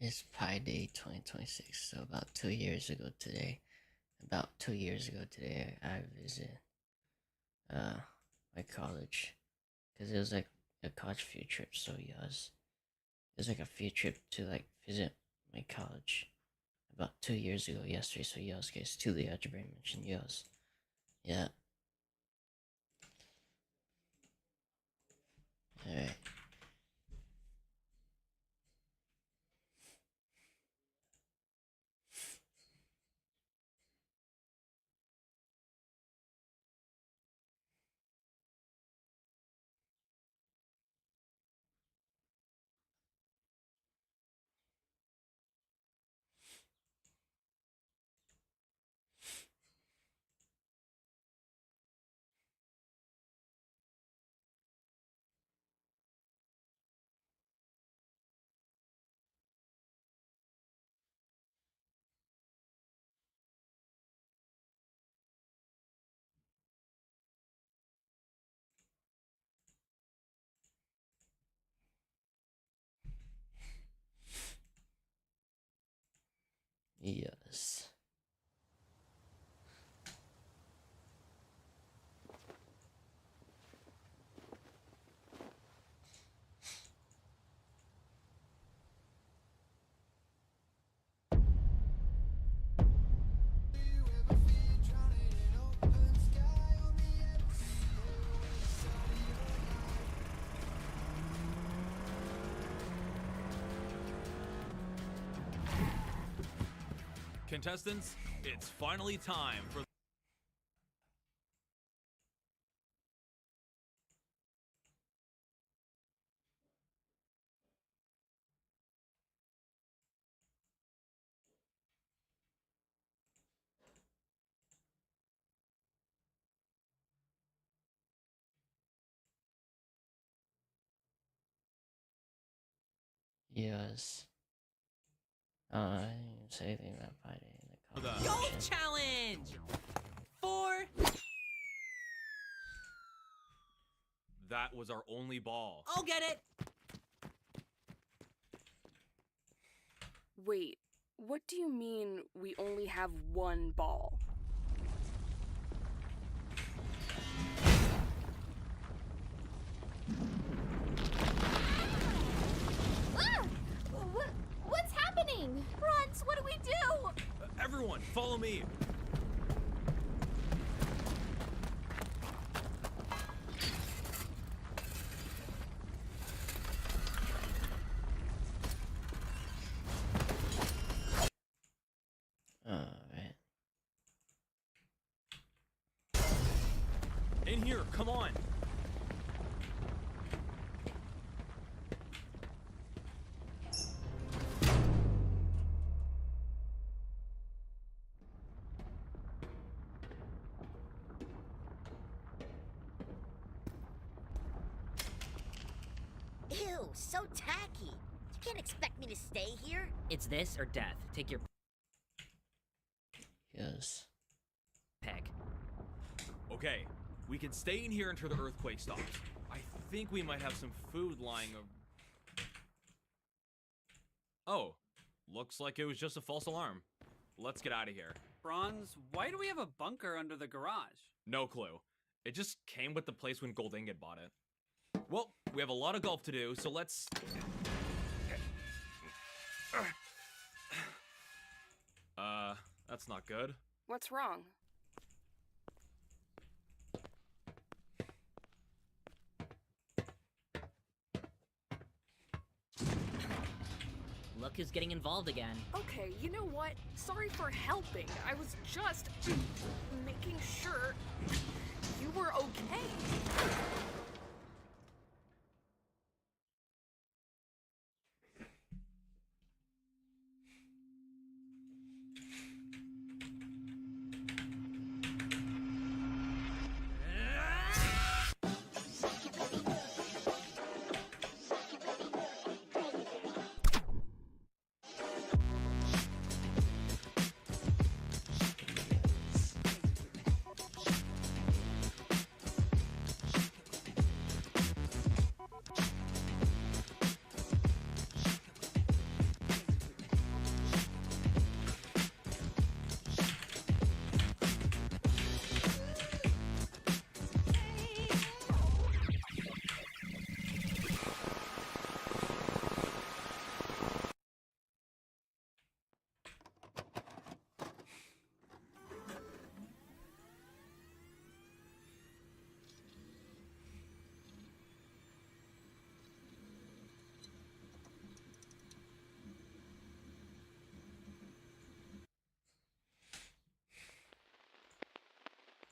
It's Pi Day 2026. So about 2 years ago today, I visited uh my college because it was like a college field trip. So it was like a field trip to like visit my college about 2 years ago yesterday. So guys, to the algebra mentioned yeah. All right. Yes. Contestants, it's finally time for... Yes. I didn't say anything about Pi Day in the comment Golf section. challenge! 4. That was our only ball. I'll get it! Wait, what do you mean we only have one ball? Ah! What's happening? Runs, what do we do? Everyone, follow me. Alright. In here, come on. Ew, so tacky. You can't expect me to stay here. It's this or death. Take your Yes. pick. Okay, we can stay in here until the earthquake stops. I think we might have some food lying Oh, looks like it was just a false alarm. Let's get out of here. Bronze, why do we have a bunker under the garage? No clue. It just came with the place when Gold Ingot bought it. Well, we have a lot of golf to do, so let's... That's not good. What's wrong? Look who's getting involved again. Okay, you know what? Sorry for helping. I was just making sure you were okay.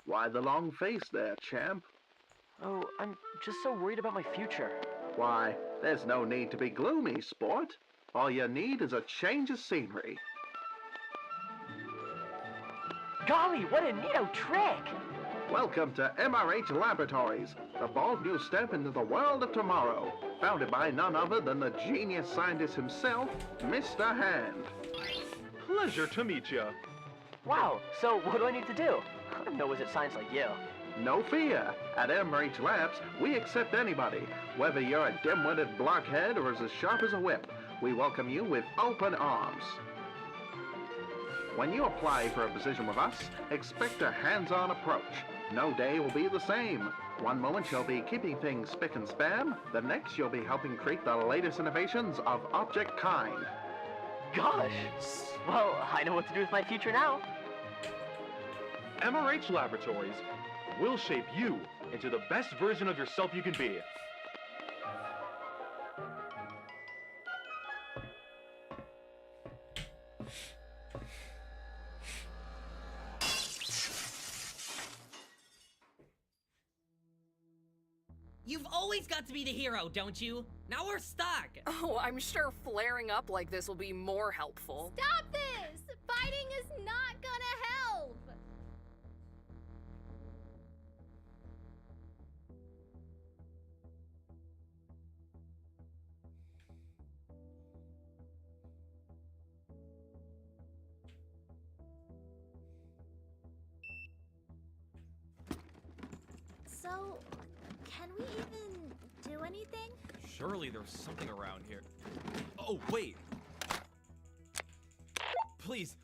Why the long face there, champ? Oh, I'm just so worried about my future. Why, there's no need to be gloomy, sport. All you need is a change of scenery. Golly, what a neato trick! Welcome to MRH Laboratories, the bold new step into the world of tomorrow, founded by none other than the genius scientist himself, Mr. Hand. Pleasure to meet you. Wow, so what do I need to do? I'm no wizard science like you. No fear. At MRH Labs, we accept anybody. Whether you're a dim-witted blockhead or as sharp as a whip, we welcome you with open arms. When you apply for a position with us, expect a hands-on approach. No day will be the same. One moment you'll be keeping things spick and span, the next you'll be helping create the latest innovations of object kind. Gosh! Well, I know what to do with my future now. MRH Laboratories will shape you into the best version of yourself you can be. You've always got to be the hero, don't you? Now we're stuck. Oh, I'm sure flaring up like this will be more helpful. Stop this! Fighting is not gonna help! So, can we even do anything? Surely there's something around here. Oh, wait! Please,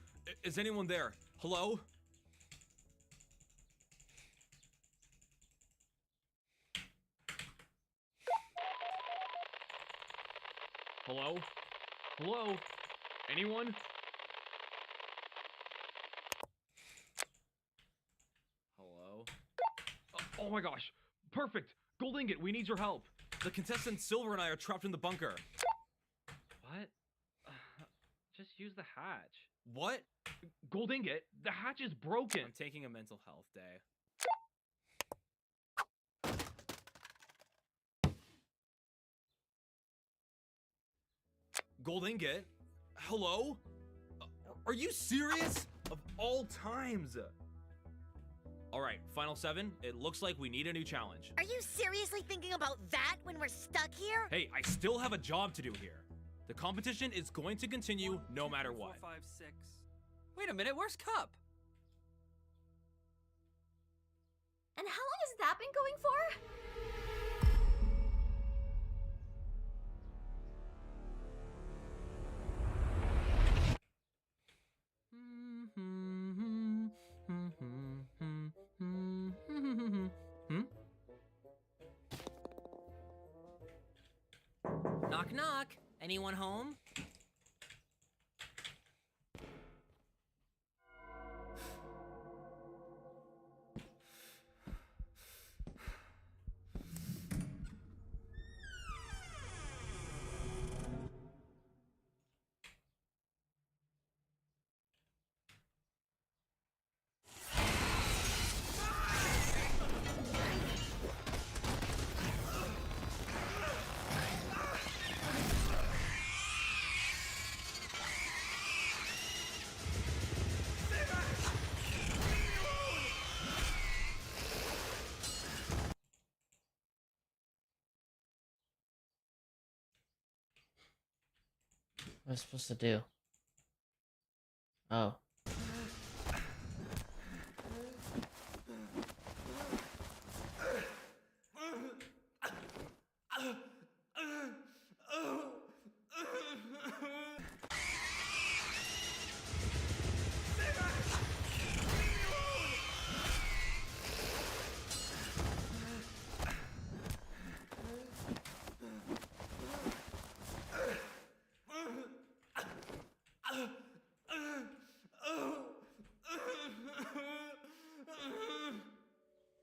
is anyone there? Hello? Hello? Hello? Anyone? Hello? Oh my gosh! Perfect! Gold Ingot, we need your help! The contestant Silver and I are trapped in the bunker. What? Just use the hatch. What? Gold Ingot, the hatch is broken! I'm taking a mental health day. Gold Ingot? Hello? Are you serious? Of all times! Alright, Final 7, it looks like we need a new challenge. Are you seriously thinking about that when we're stuck here? Hey, I still have a job to do here. The competition is going to continue no matter what. 4, 5, 6. Wait a minute, where's Cup? And how long has that been going for? Knock knock. Anyone home? What am I supposed to do? Oh.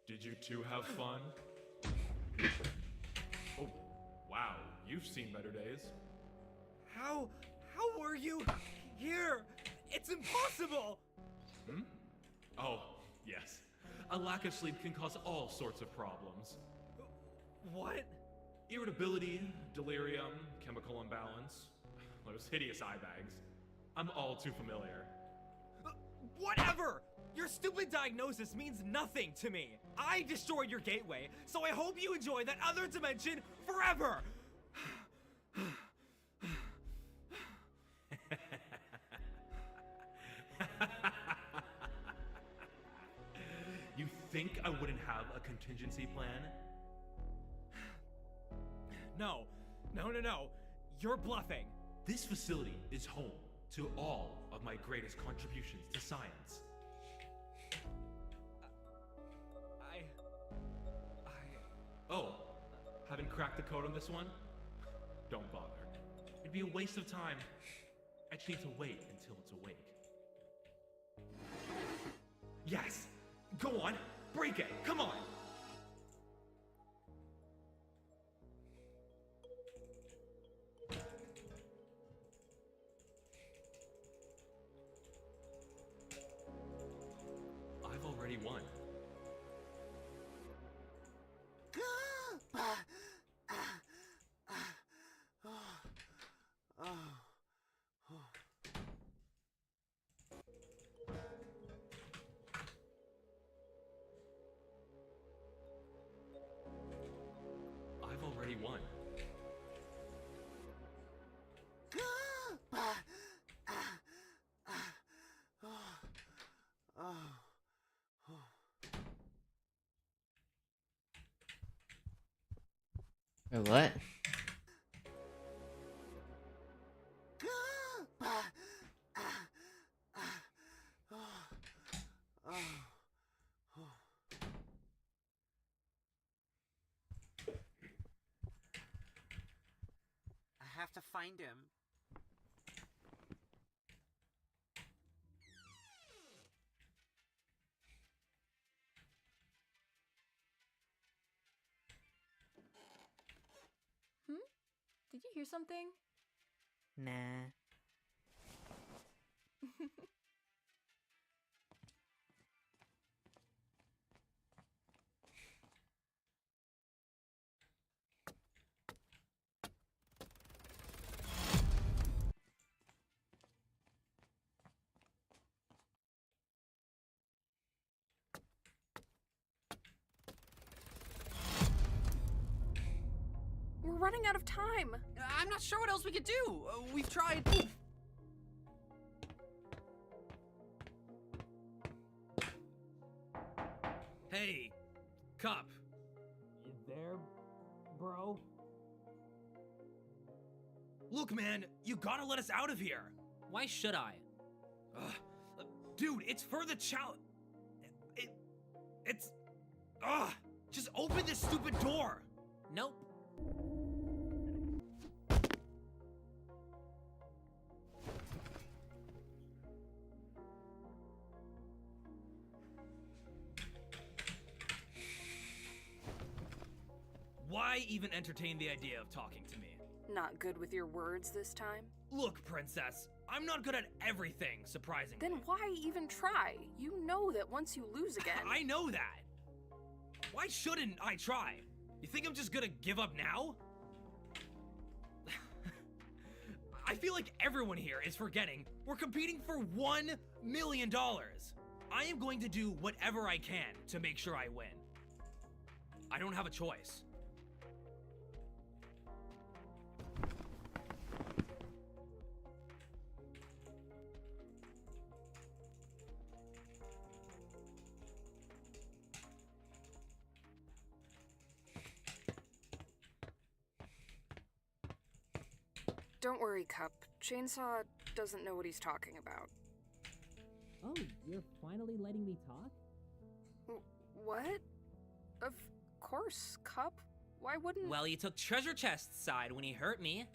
Did you two have fun? Oh, wow, you've seen better days. How were you here? It's impossible! Oh, yes. A lack of sleep can cause all sorts of problems. What? Irritability, delirium, chemical imbalance, those hideous eye bags. I'm all too familiar. Whatever! Your stupid diagnosis means nothing to me. I destroyed your gateway, so I hope you enjoy that other dimension forever! You think I wouldn't have a contingency plan? No. No. You're bluffing. This facility is home to all of my greatest contributions to science. Oh, haven't cracked the code on this one? Don't bother. It'd be a waste of time. I just need to wait until it's awake. Yes! Go on! Break it! Come on! I've already won. I've already won. Wait, what? I have to find him. Did you hear something? Nah. We're running out of time. I'm not sure what else we could do. We've tried. Hey, Cup. You there, bro? Look, man, you gotta let us out of here. Why should I? Dude, it's for the challenge. It's. Just open this stupid door. Nope. Why even entertain the idea of talking to me? Not good with your words this time? Look, Princess, I'm not good at everything, surprisingly. Then why even try? You know that once you lose again... I know that! Why shouldn't I try? You think I'm just gonna give up now? I feel like everyone here is forgetting we're competing for $1 million. I am going to do whatever I can to make sure I win. I don't have a choice. Don't worry, Cup. Chainsaw doesn't know what he's talking about. Oh, you're finally letting me talk? What? Of course, Cup. Why wouldn't... Well, you took Treasure Chest's side when he hurt me.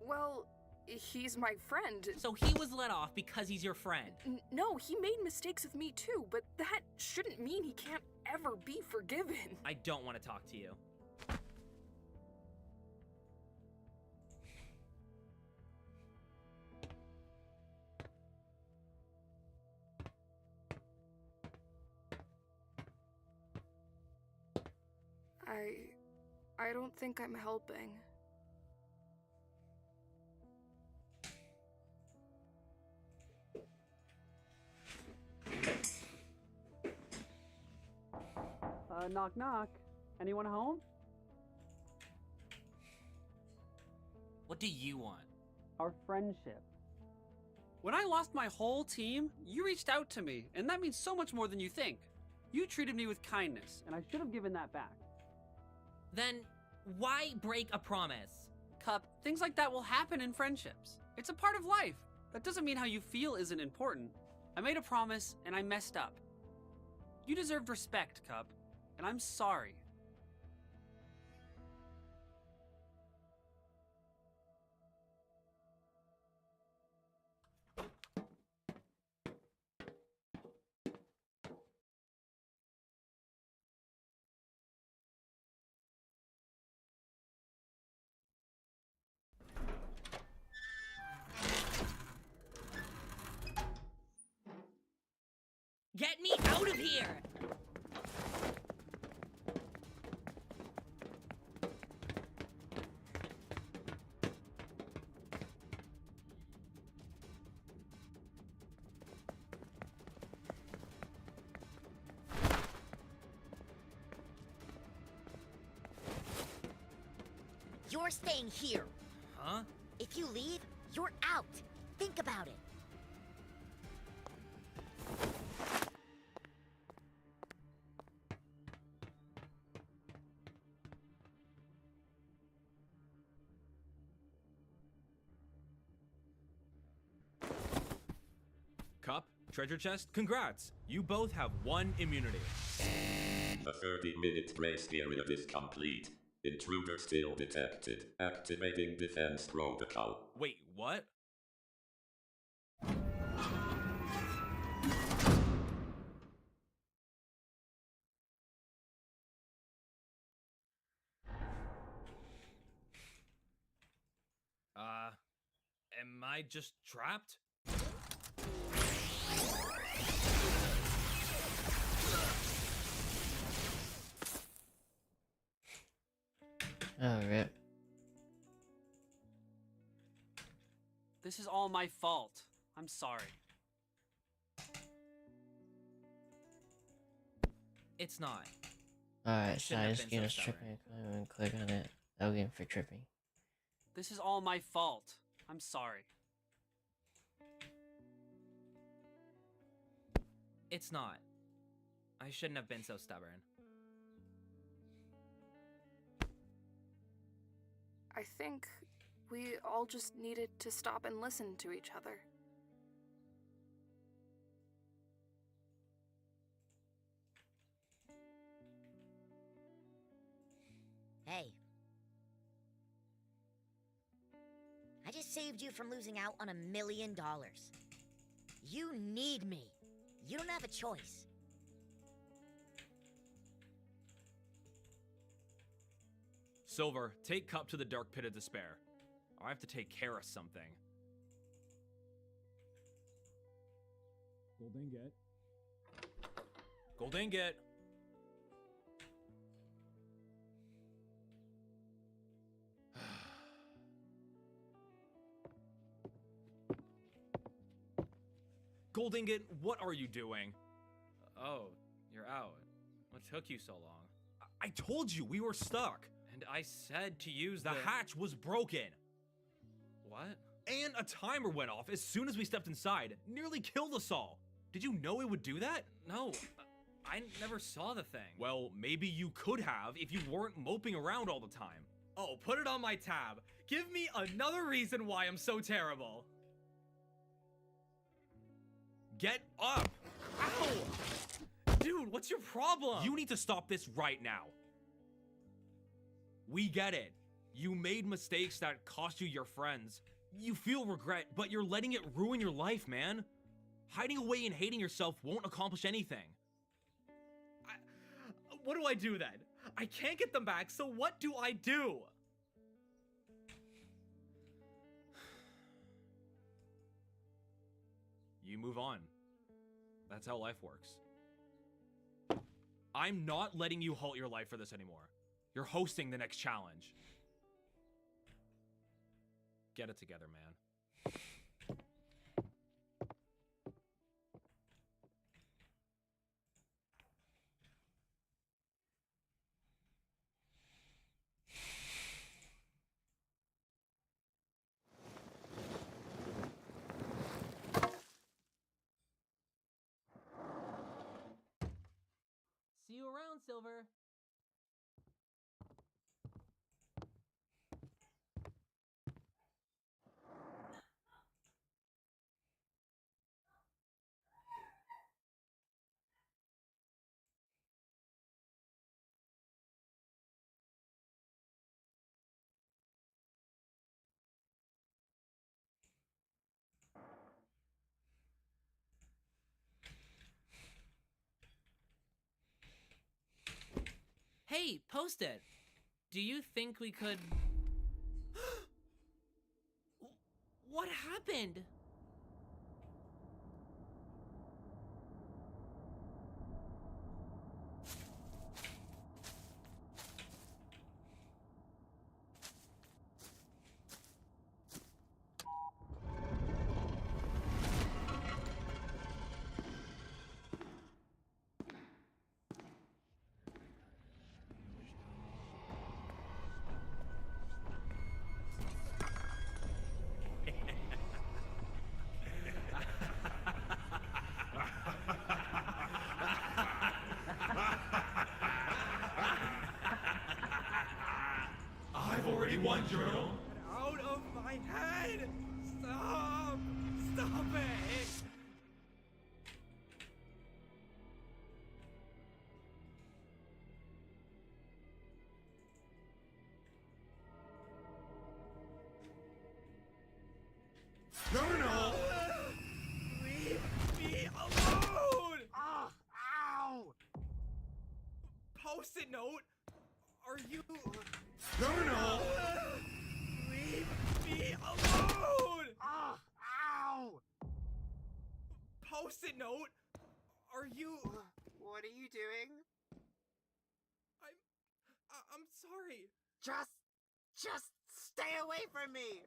Well, he's my friend. So he was let off because he's your friend. No, he made mistakes with me too, but that shouldn't mean he can't ever be forgiven. I don't want to talk to you. I don't think I'm helping. Knock knock. Anyone home? What do you want? Our friendship. When I lost my whole team, you reached out to me, and that means so much more than you think. You treated me with kindness, and I should have given that back. Then, why break a promise? Cup, things like that will happen in friendships. It's a part of life. That doesn't mean how you feel isn't important. I made a promise, and I messed up. You deserved respect, Cup, and I'm sorry. Get me out of here! You're staying here. Huh? If you leave, you're out. Think about it. Cup, treasure chest, congrats! You both have 1 immunity. The 30-minute grace period is complete. Intruder still detected. Activating defense protocol. Wait, what? Am I just trapped? Oh, rip. This is all my fault. I'm sorry. It's not. Alright, Shouldn't have size been skin so is tripping. And click on it. Login for tripping. This is all my fault. I'm sorry. It's not. I shouldn't have been so stubborn. I think we all just needed to stop and listen to each other. Hey. I just saved you from losing out on $1 million. You need me. You don't have a choice. Silver, take Cup to the dark pit of despair. I have to take care of something. Gold ingot. Gold ingot. Gold ingot, what are you doing? Oh, you're out. What took you so long? I told you we were stuck. And I said to use The hatch was broken. What? And a timer went off as soon as we stepped inside. Nearly killed us all. Did you know it would do that? No, I never saw the thing. Well, maybe you could have if you weren't moping around all the time. Oh, put it on my tab. Give me another reason why I'm so terrible. Get up! Ow! Dude, what's your problem? You need to stop this right now. We get it. You made mistakes that cost you your friends. You feel regret, but you're letting it ruin your life, man. Hiding away and hating yourself won't accomplish anything. What do I do then? I can't get them back, so what do I do? You move on. That's how life works. I'm not letting you halt your life for this anymore. You're hosting the next challenge. Get it together, man. See you around, Silver. Hey, post it. Do you think we could... What happened? I've already won, Journal. Out of my head! Stop! Stop it! Journal! Leave me alone! Ow! Post-it note! Are you... Journal! Leave me alone! Ow! Post-it note! Are you... What are you doing? I'm sorry. Just stay away from me!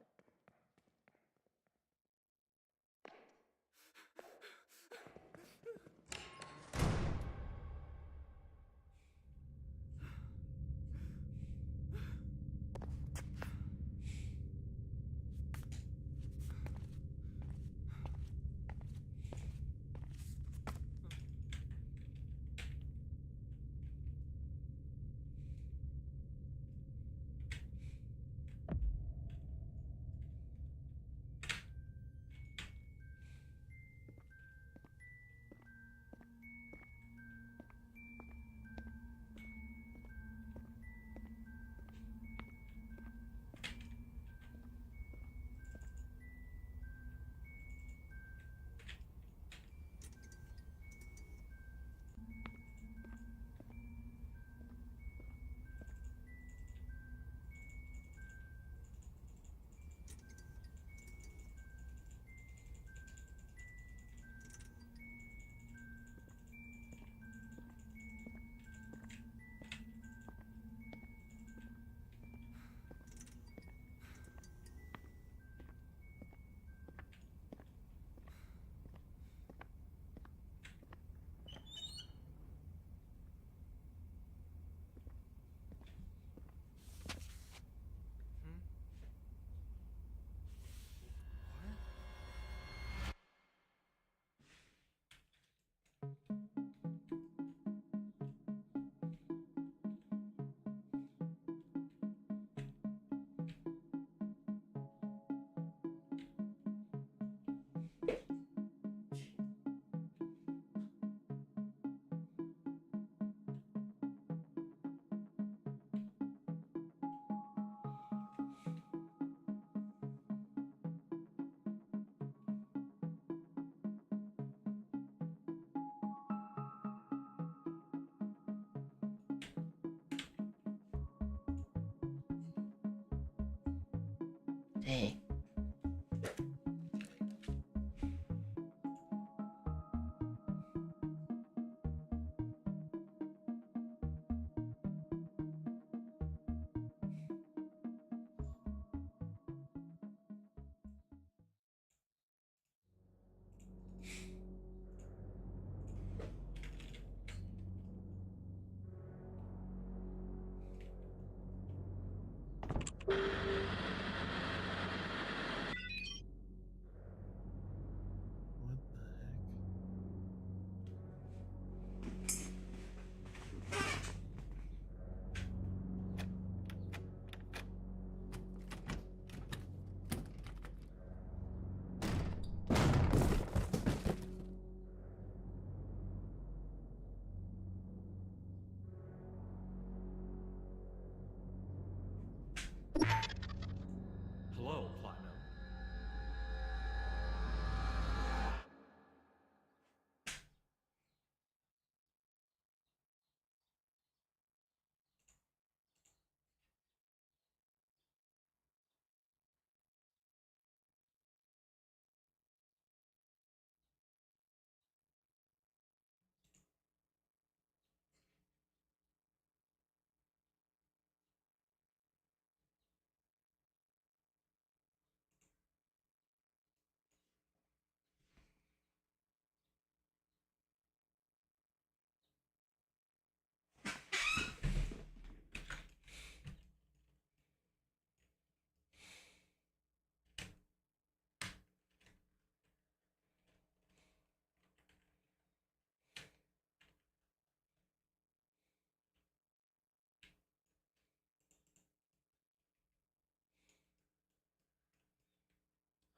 Hey.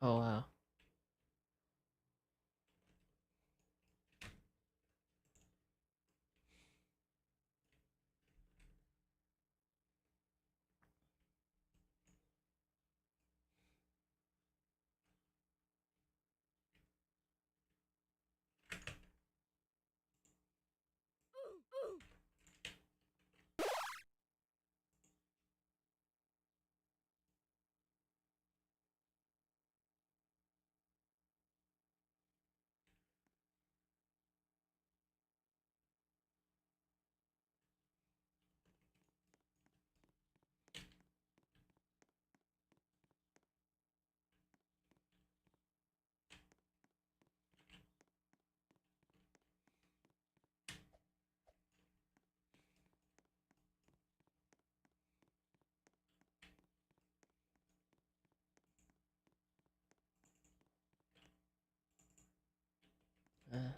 Oh wow. Alright.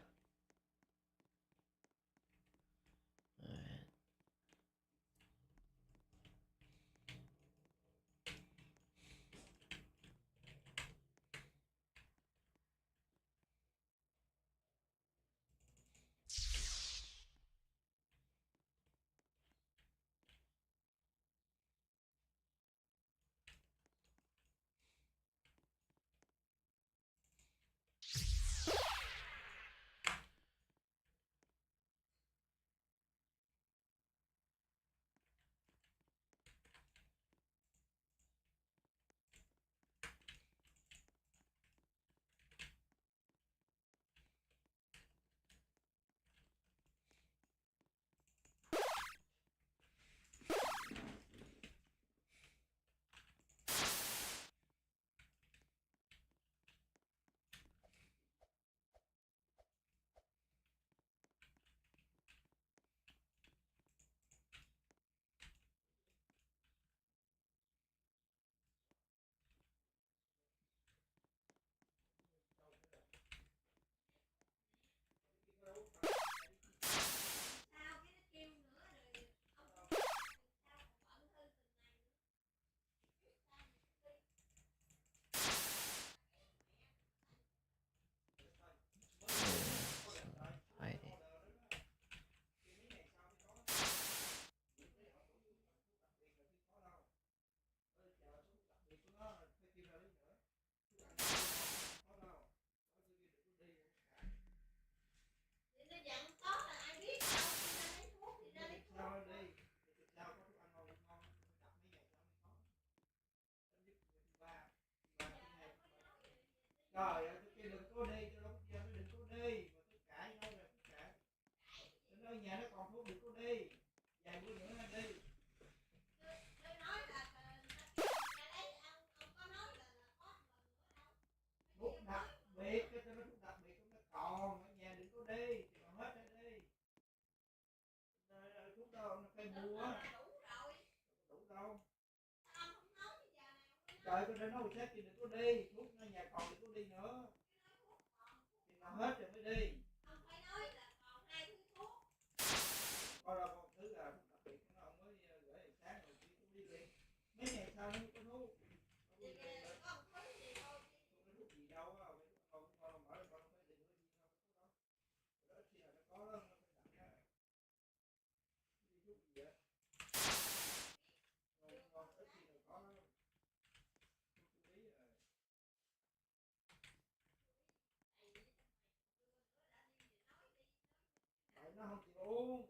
Hide it. Trời ơi, tôi kêu đừng có đi, tôi đâu có kêu nó đừng có đi, mà tôi kệ nó rồi, tôi kệ. Tôi nói nhà nó còn thuốc đừng có đi, vài bữa nữa nó đi. Thuốc đặc biệt, cái tôi nói thuốc đặc biệt nó còn, ở nhà đừng có đi, thì còn hết ra đi. Thuốc đâu nó phải mua á. Đủ đâu. Trời, tôi đã nói sếp thì đừng có đi, thuốc ở nhà còn đừng có đi nữa. Thì còn hết rồi mới đi. Coi là một thứ là thuốc đặc biệt nó ông mới gửi sáng rồi tôi đi liền. Mấy ngày sau nó có thuốc. Thuốc gì đâu á, không mở ra mở phải đi nữa gì đâu có đâu. Đó khi nào nó có đó nó phải đặt ra. Đi thuốc gì vậy? Ngon ít khi nào có đó. Thuốc ý rồi. Tại nó không chịu uống.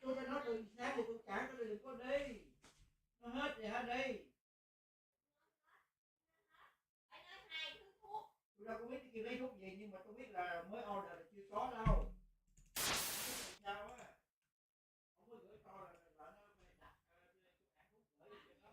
Tôi đã nói từ sáng thì tôi cản nó đừng có đi. Nó hết thì hả đi. Tôi đâu có biết cái lấy thuốc gì nhưng mà tôi biết là mới order là chưa có đâu. Sao á? Không có gửi to là nó phải đặt thuốc gửi cho nó.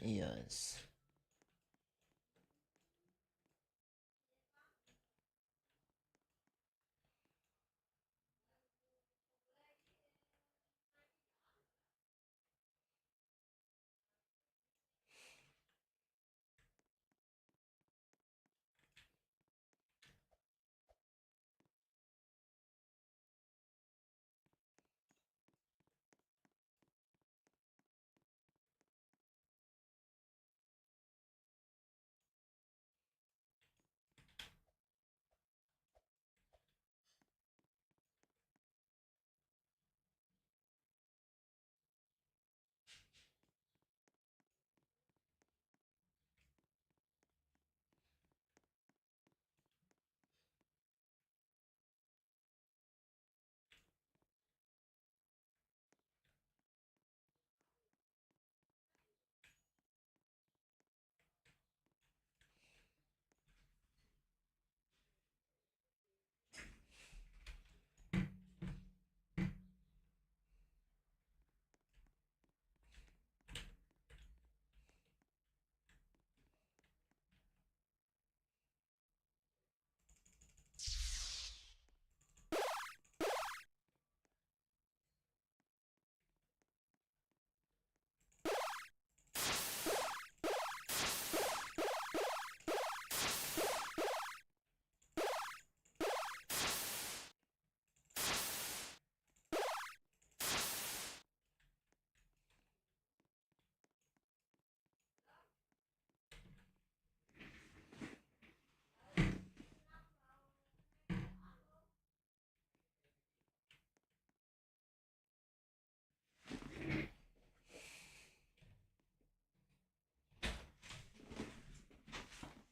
Yes.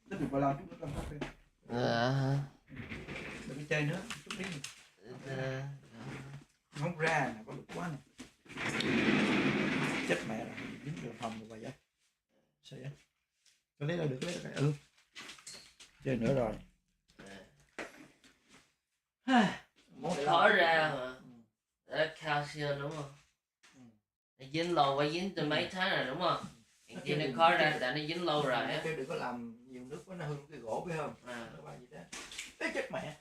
Tiếp tục vào làm chút nữa làm cà phê. Đừng đi chơi nữa, chút đi. Không ra là có được quá này. Chết mẹ rồi, dính đường phòng rồi vậy á. Sao vậy? Cái đấy là được, cái đấy là cái chơi nữa rồi. Khó ra mà. Đó calcium đúng không? Nó dính lâu quá, dính từ mấy tháng rồi đúng không? Thì nó khó ra tại nó dính lâu rồi á. Chứ đừng có làm nhiều nước quá, nó hư cái gỗ phải không? Nó ba gì đó. Ê chết mẹ.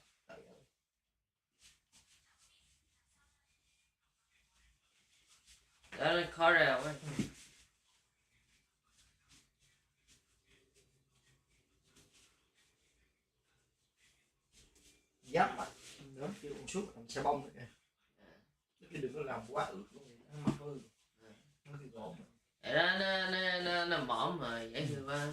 Đó nó khó ra quá. Dám mà nó kêu con suốt làm xe bông rồi kìa. Chứ đừng có làm quá ướt luôn, nó mắc hư. Nó cái gỗ mà. Nó mỏng mà dễ thương quá.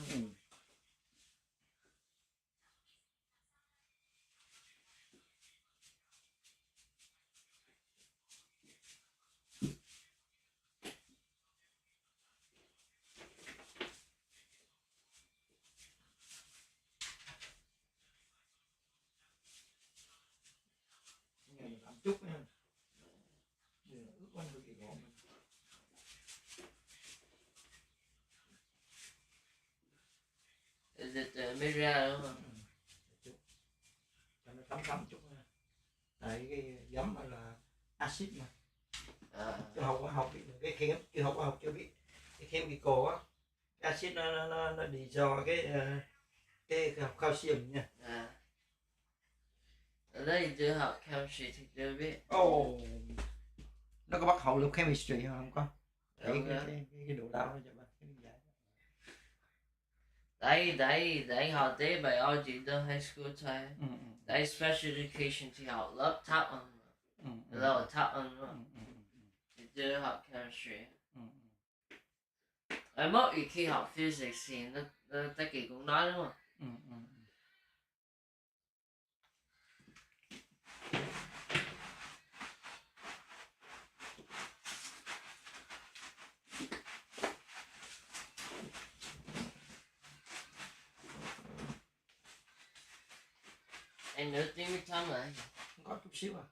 Làm chút nha. Ướt quá nó cái gỗ mà. Is it Mira đúng không? Cho nó thấm thấm chút nha. Tại cái giấm là axit mà. Chứ không có học cái khem, chứ không có học chưa biết cái chemical á, cái axit nó đi do cái calcium nha. Ở đây chưa học chemistry thì chưa biết. Nó có bắt học lớp chemistry không có? Cái độ đau nó cho bạn Đấy học tế biology trong high school thôi. Đấy special education thì học lớp top on. Lớp top on thì chưa học chemistry. Ở mỗi khi học physics thì nó tất kỳ cũng nói đúng không? Anh nửa tiếng mới xong rồi. Có chút xíu à.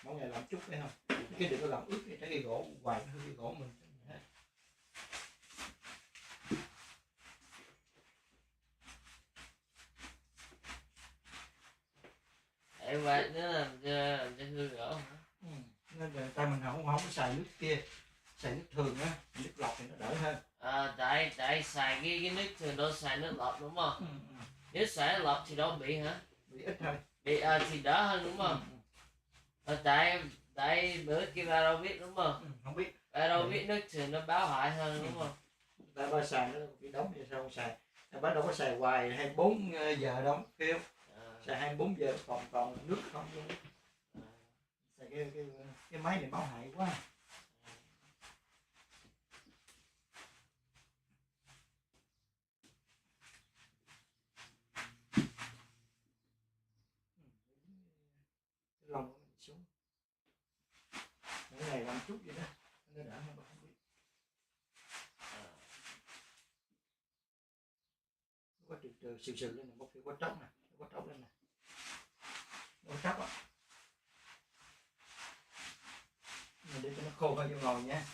Mỗi ngày làm chút phải không? Cái đừng có làm ướt cái gỗ hoài nó cái gỗ mình. Em vậy nữa làm cho hư gỗ hả? Nên là tay mình không có xài nước kia, xài nước thường á, nước lọc thì nó đỡ hơn. Tại xài cái nước thường đâu xài nước lọc đúng không? Nếu xài nước lọc thì đâu bị hả? Bị ít thôi. Bị thì đỡ hơn đúng không? Tại bữa kia ba đâu biết đúng không? Không biết. Ba đâu biết nước thường nó báo hại hơn đúng không? Tại ba xài nó bị đóng vậy sao không xài? Ba đâu có xài hoài 24 giờ đâu kêu. Xài 24 giờ còn nước không luôn. Xài cái máy này báo hại quá. Lòng mình xuống. Mỗi ngày làm chút vậy đó, nó đỡ hơn. Không biết. Quá từ sừ lên này, một cái quá tróc nè, quá tróc lên nè, quá tróc á. Mình để cho nó khô hơi vô ngồi nha.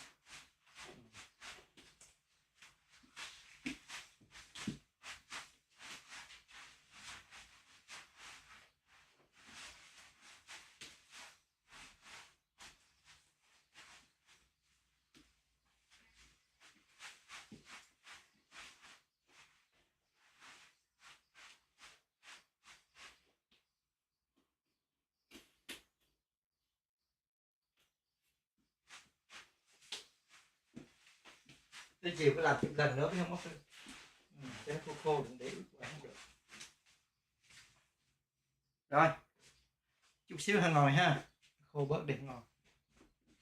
Tới chiều phải làm chục lần nữa mới không mất được. Cho nó khô đừng để ướt quá không được. Rồi, chút xíu hả ngồi ha, khô bớt đi ngồi.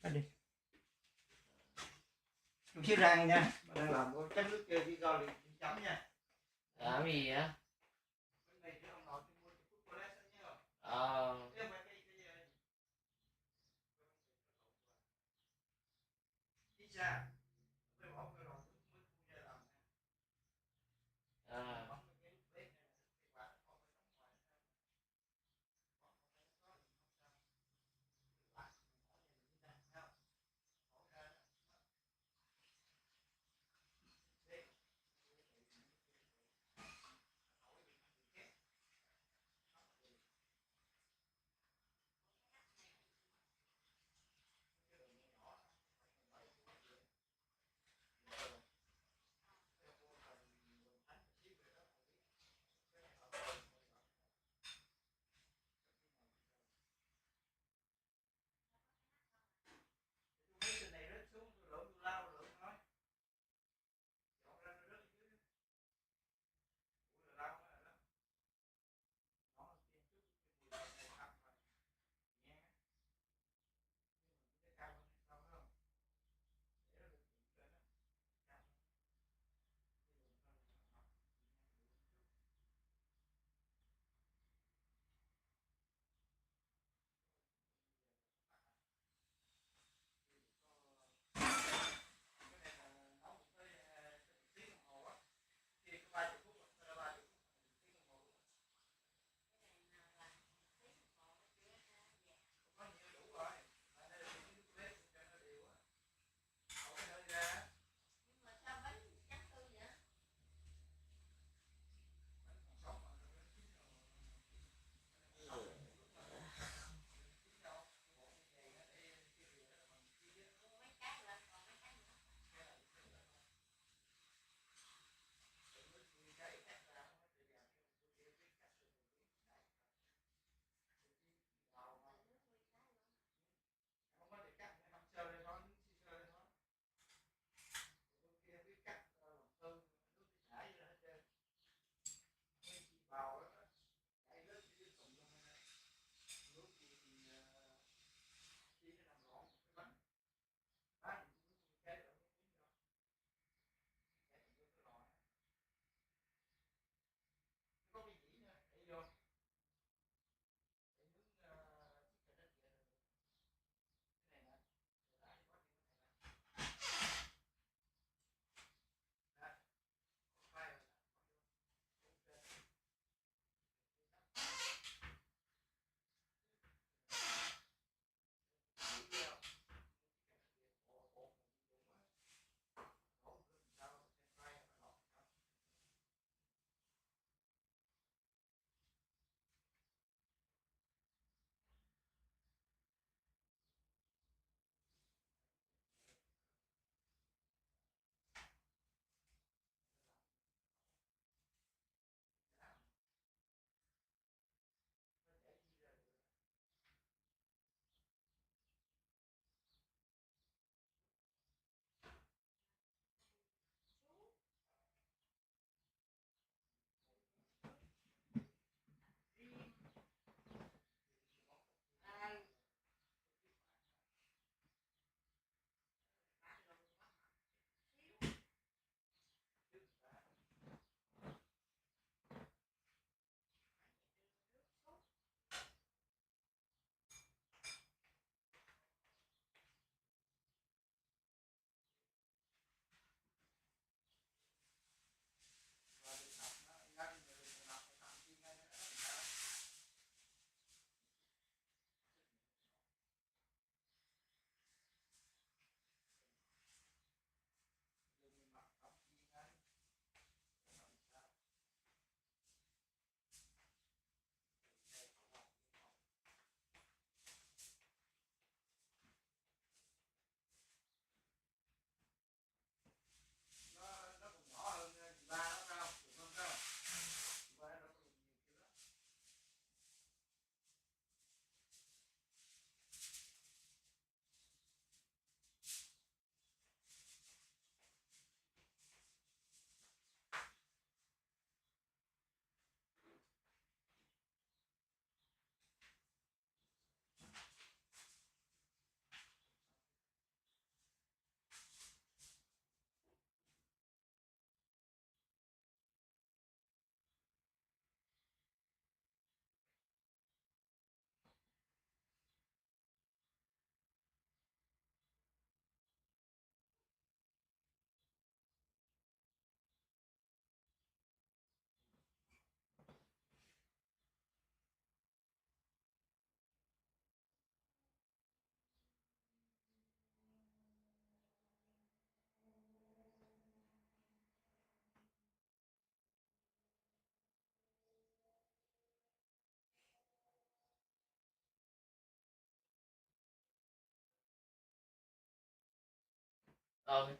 Bắt đi. Chút xíu rang nha, mà đang làm có chấm nước chơi đi rồi thì chấm nha. Làm gì vậy?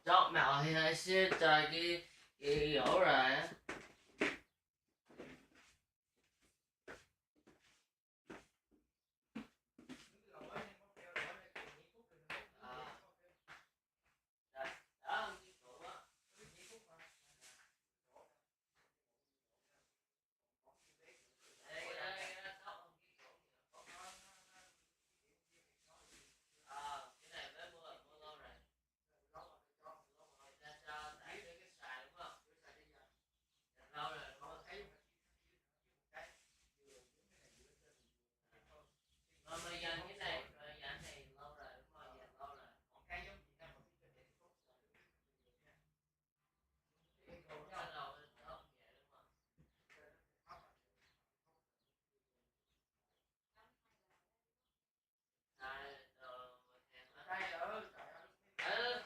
chọn màu thì hay sẽ trời cái gỗ rồi á.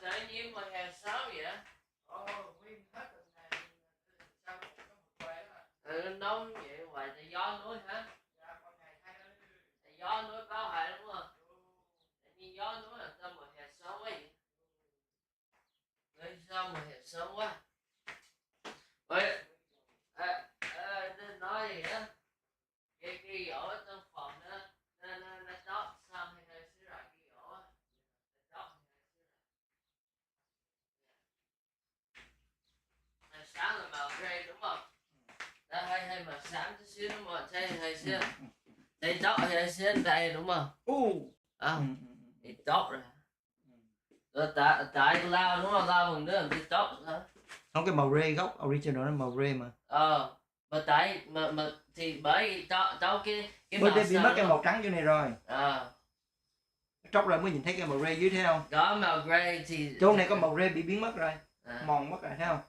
Tự nhiên mùa hè sớm vậy? Nóng vậy hoài tại gió núi hả? Tại gió núi có hại đúng không? Tự nhiên gió núi là sao mùa hè sớm quá vậy? Sao mùa hè sớm quá? Ôi, nói gì á? Cái gỗ ở trong phòng nó đốt xong hay hơi xíu rồi cái gỗ á. Màu sáng là màu gray đúng không? Đó hay màu xám chút xíu đúng không? Thấy hơi xíu. Đây tóc hơi xíu đây đúng không? Thì tóc rồi. Rồi tại lao đúng không? Lao bằng nước thì tóc hả? Không, cái màu ray gốc original nó màu ray mà. Mà tại mà thì bởi tóc cái Mới màu bị mất cái màu trắng chỗ này rồi. Tróc rồi mới nhìn thấy cái màu ray dưới thấy không? Có màu gray thì chỗ này có màu ray bị biến mất rồi. Mòn mất rồi thấy không?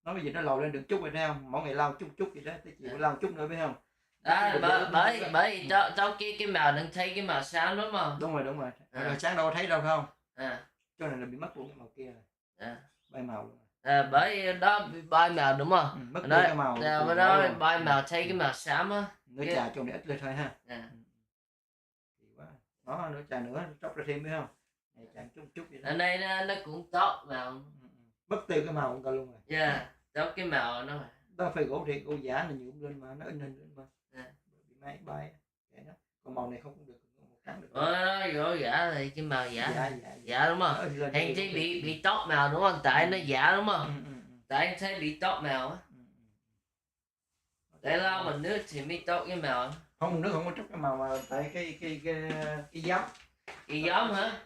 Nó bây giờ nó lầu lên được chút rồi thấy không? Mỗi ngày lau chút vậy đó, tới chiều lau chút nữa biết không? Bởi tao cái màu đừng thấy cái màu sáng đúng không? Đúng rồi. Rồi sáng đâu thấy đâu phải không? Chỗ này là bị mất luôn cái màu kia rồi. Bay màu luôn. Bởi đó bay màu đúng không? Mất cái màu. Đó bay màu thấy cái màu xám á. Nữa trà chỗ này ít lên thôi ha. Đó, nữa trà nữa tróc ra thêm biết không? Này trà chút vậy đó. Ở đây nó cũng tốt màu. Mất tiêu cái màu của ta luôn rồi. Tốt cái màu nó mà. Đó phải gỗ thiệt, gỗ giả là nhuộm lên mà nó in hình lên mà. Bị máy bay vậy đó. Còn màu này không được, màu trắng được. Gỗ giả thì cái màu giả đúng không? Anh thấy bị tốt màu đúng không? Tại nó giả đúng không? Tại anh thấy bị tốt màu á. Tại lau bằng nước thì mới tốt cái màu. Không, bằng nước không có tróc cái màu mà tại cái giấm. Cái giấm hả?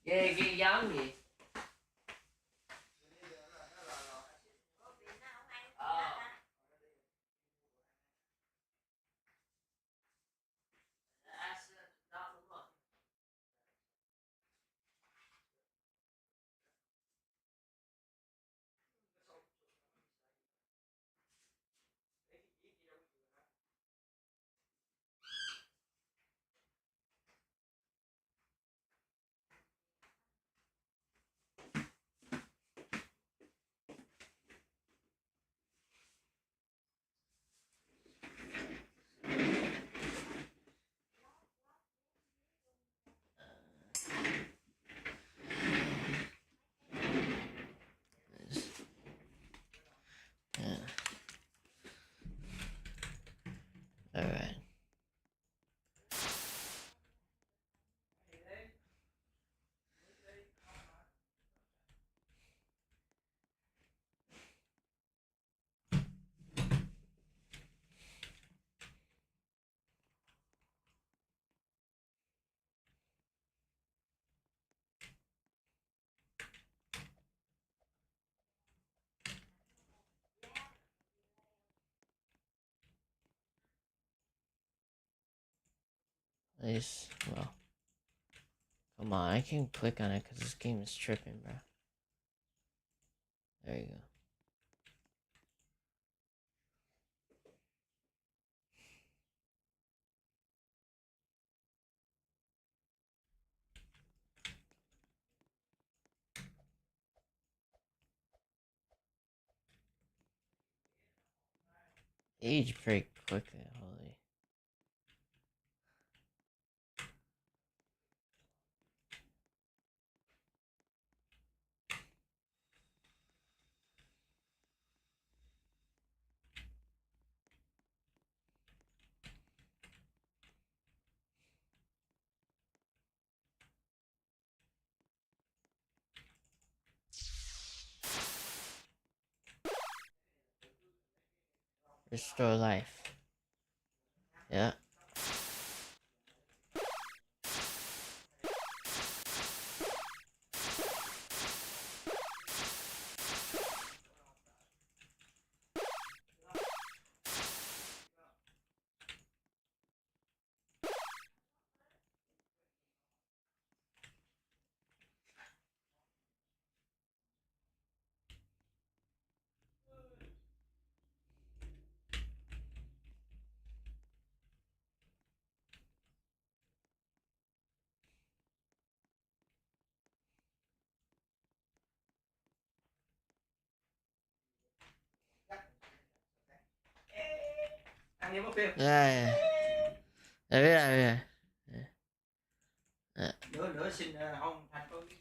Cái giấm gì? Alright. This, well, come on, I can't click on it because this game is tripping, bro. There you go. Age pretty quickly, holy. Restore life. Yeah. Ăn nhớ phim. Yeah. Yeah. Nữa xin ông Thành có biết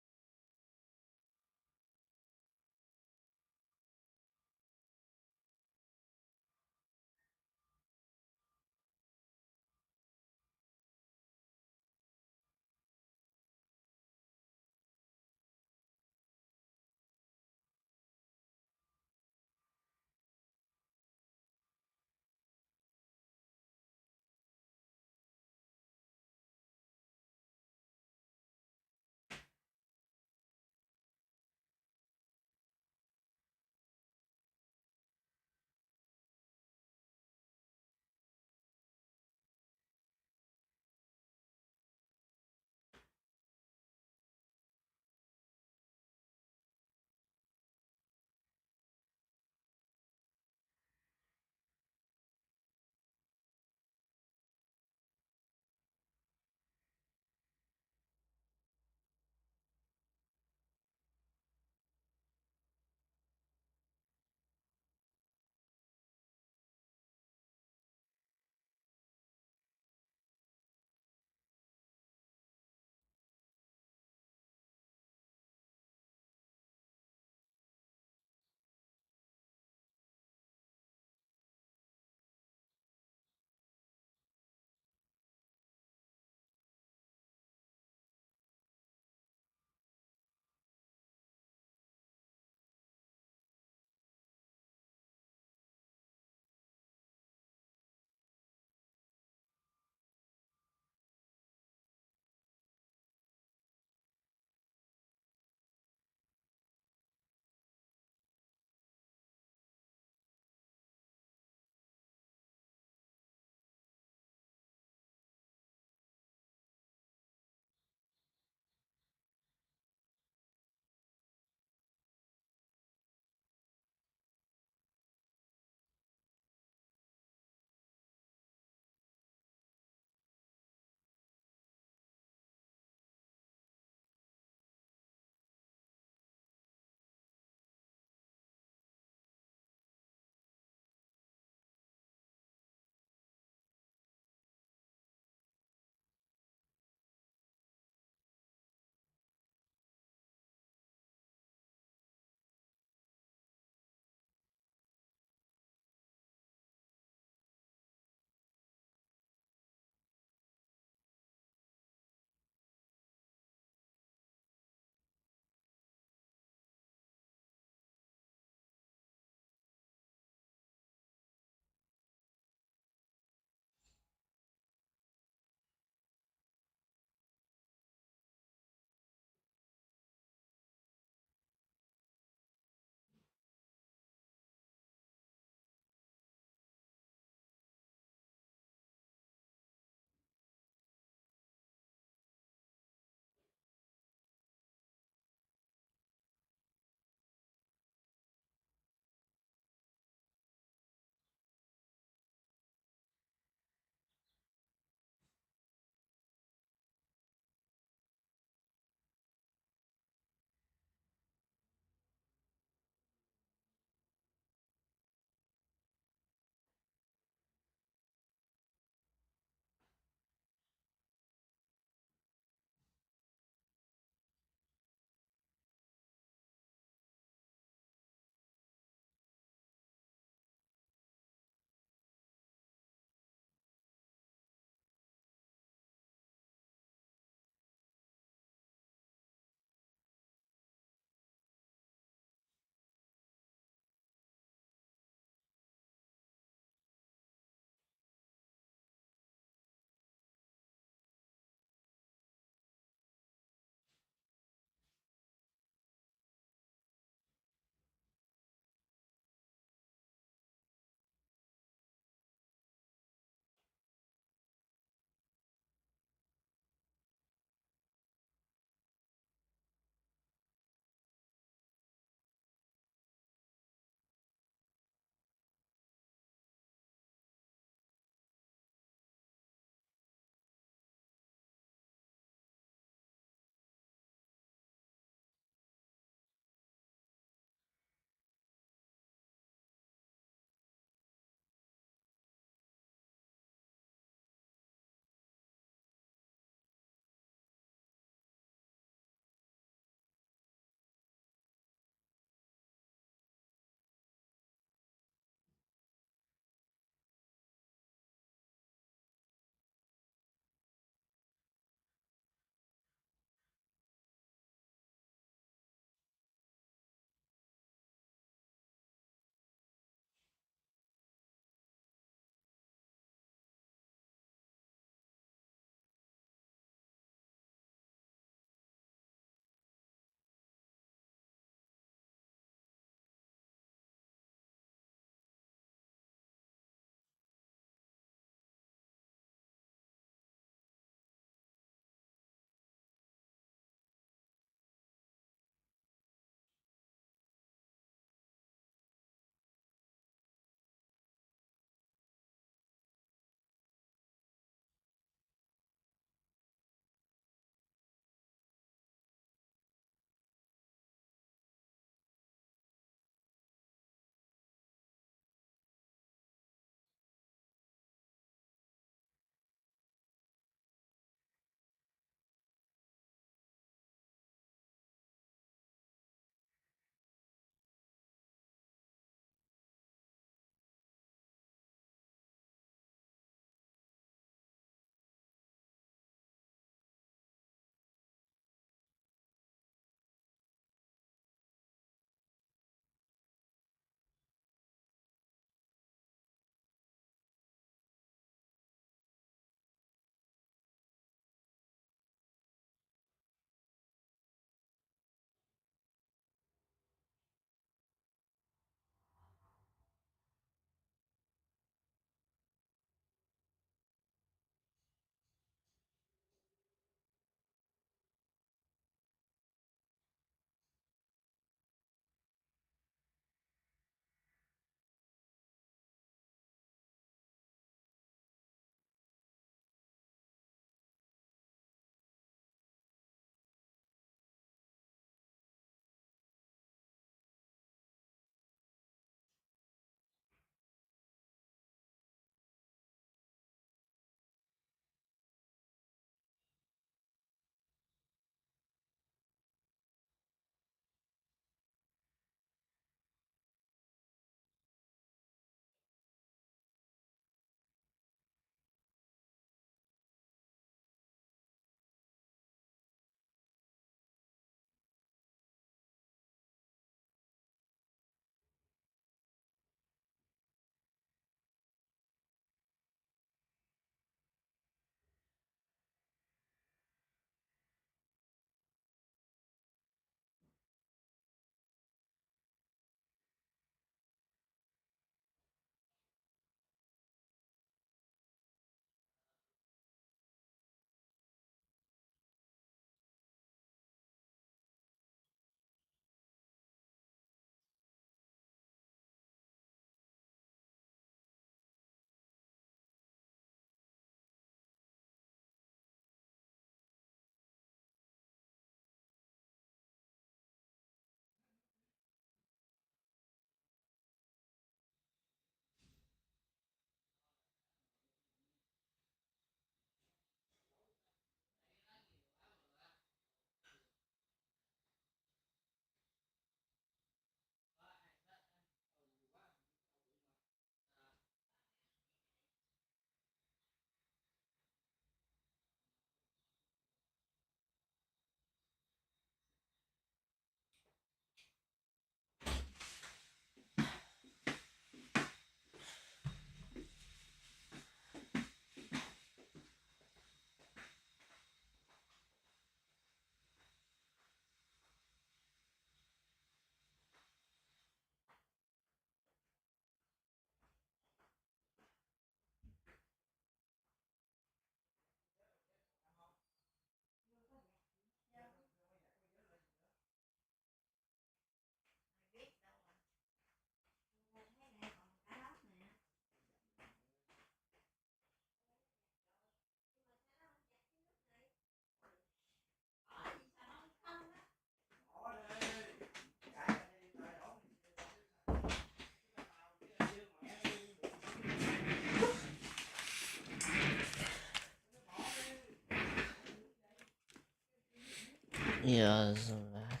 Yes, I'm back.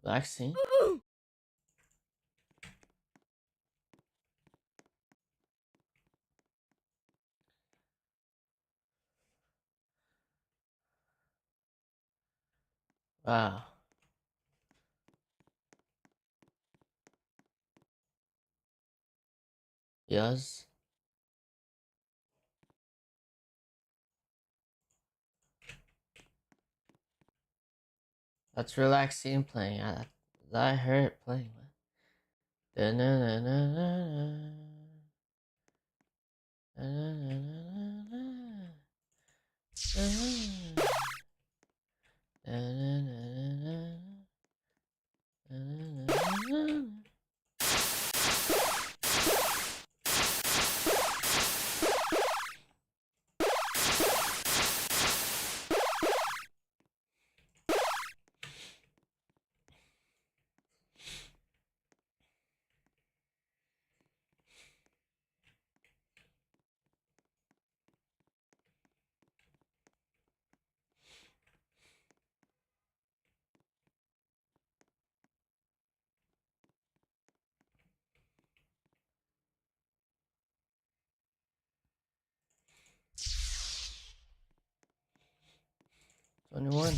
Vaccine? Wow. Yes. That's relaxing playing. I heard it playing. "21."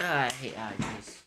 I hate allergies.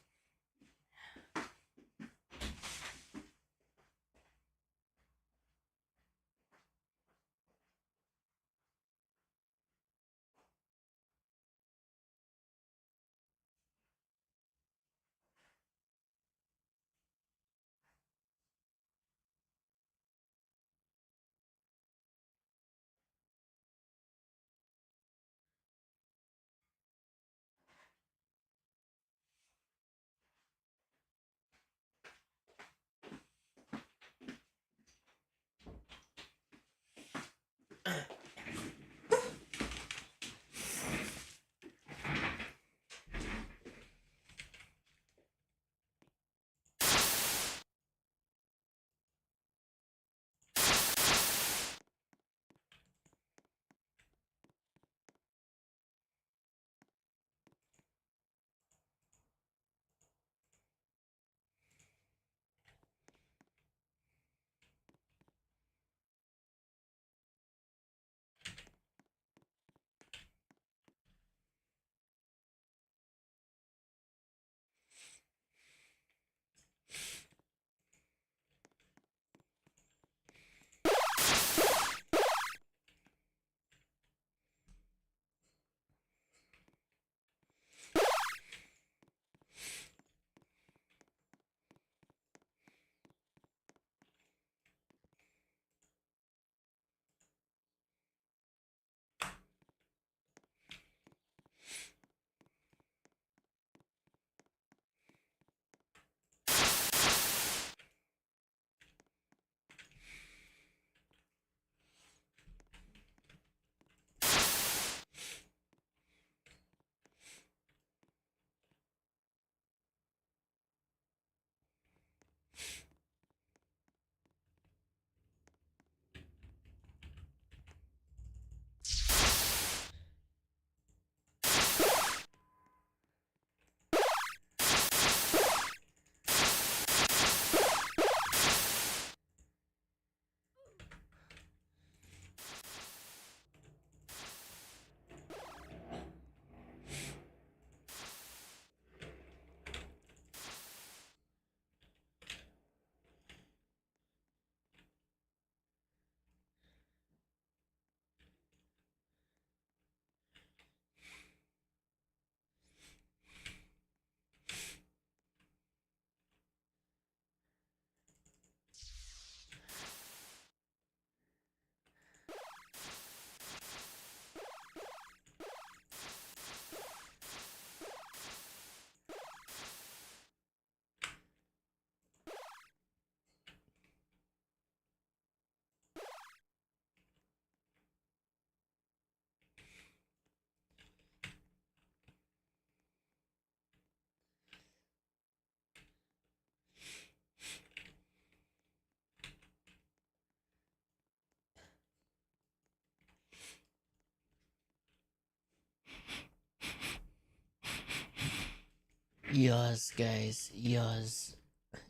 Yes, guys. Yes.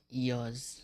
Yes.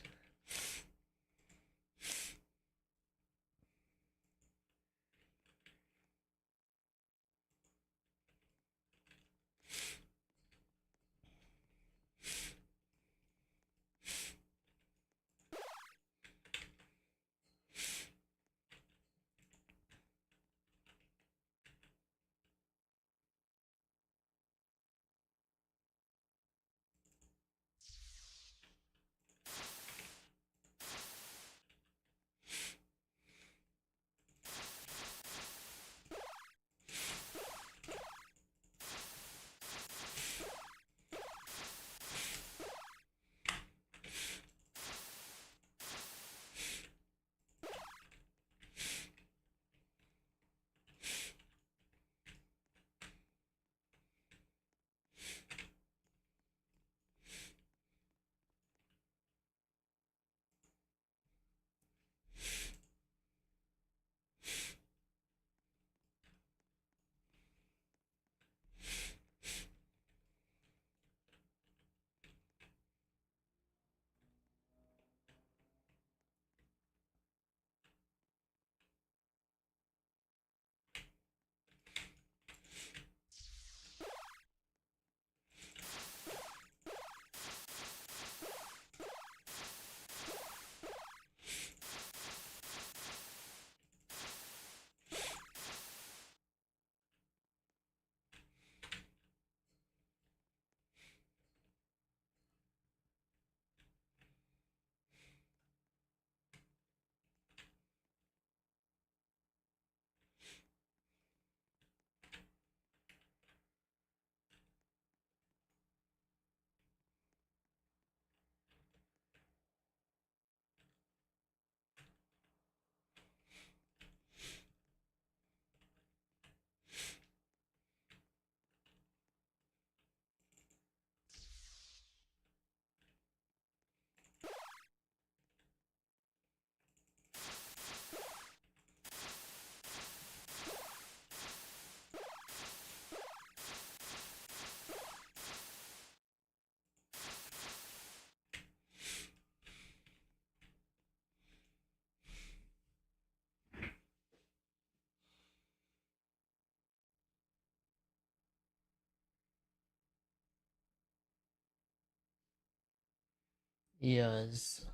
Yes.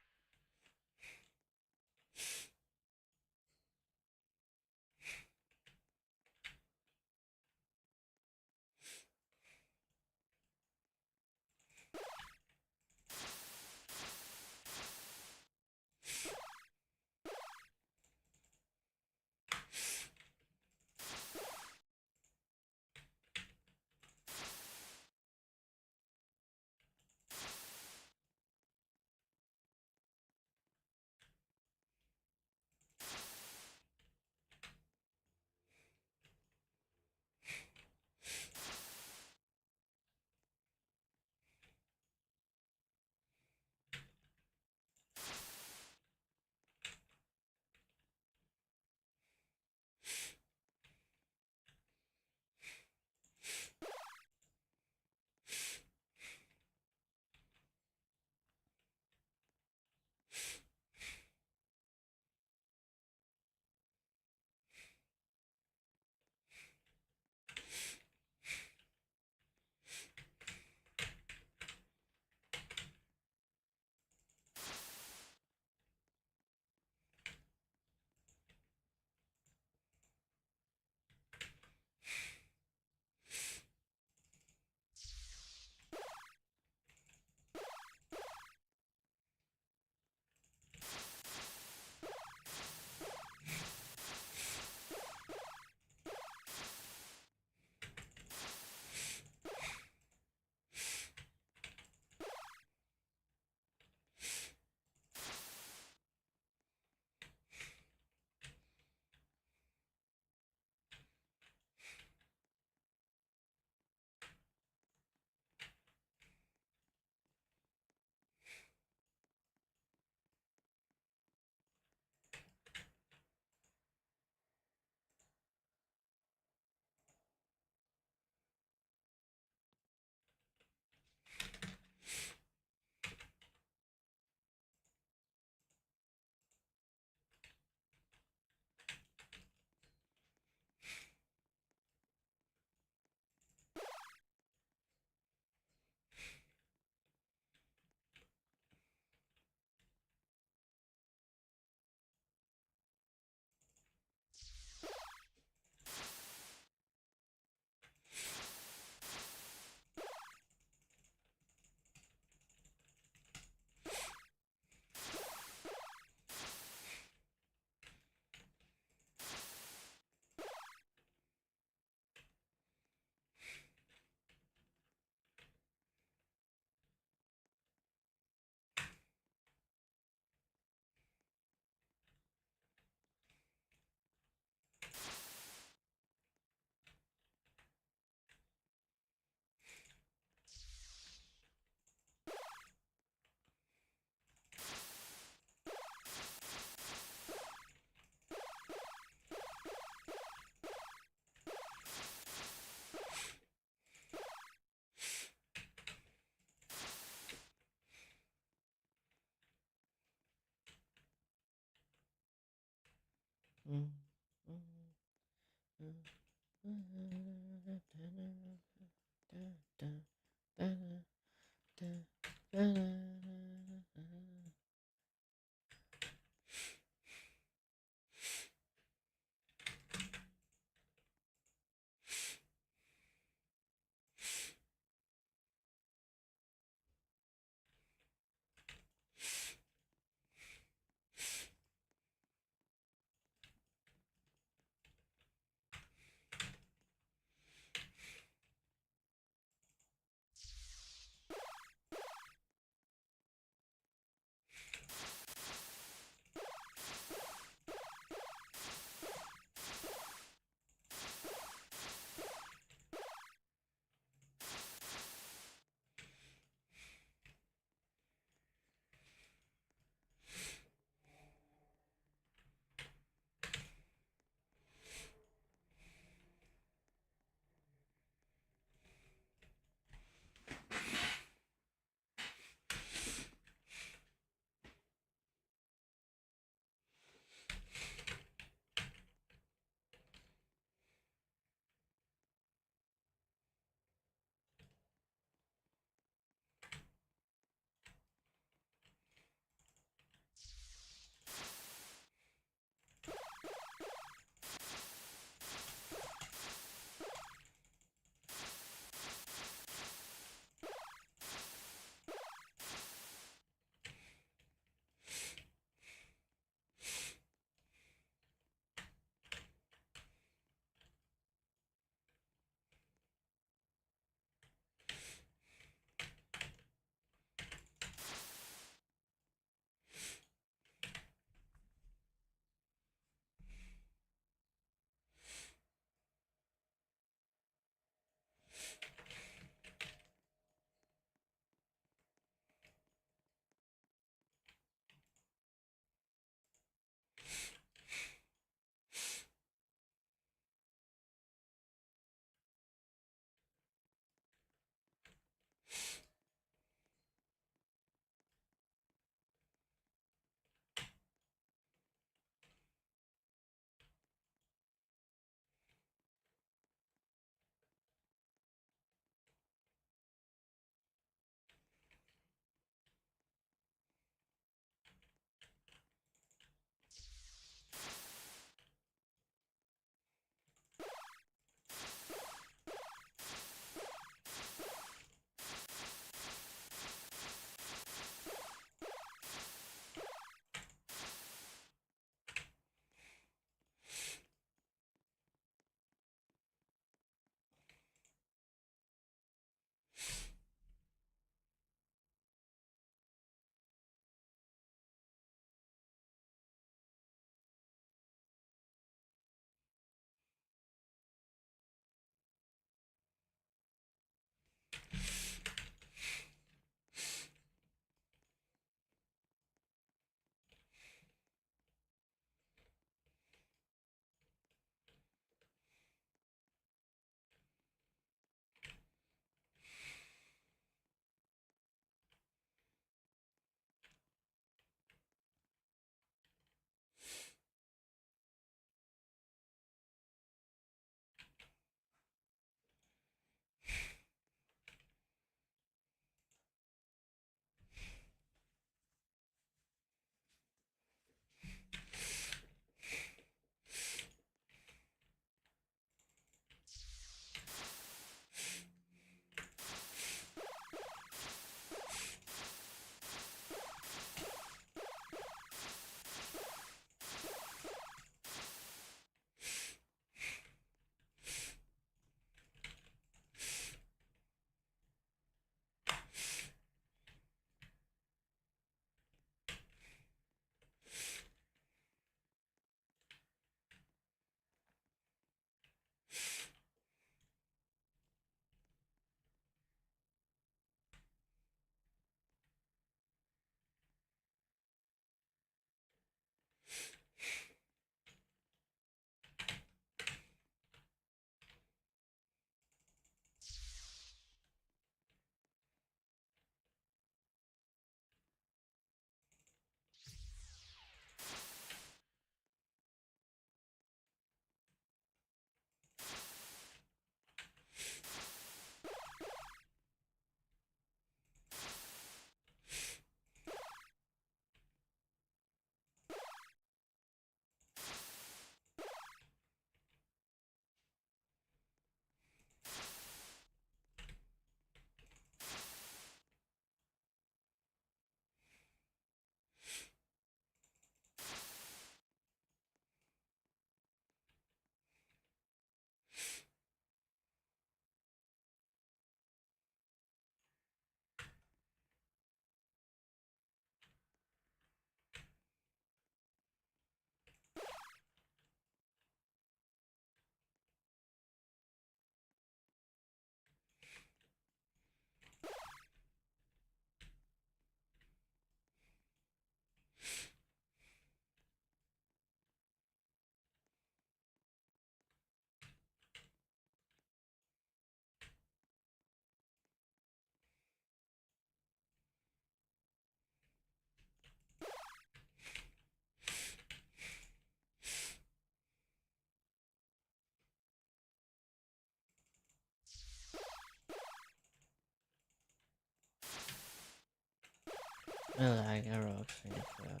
Well, I got rocks in the crowd.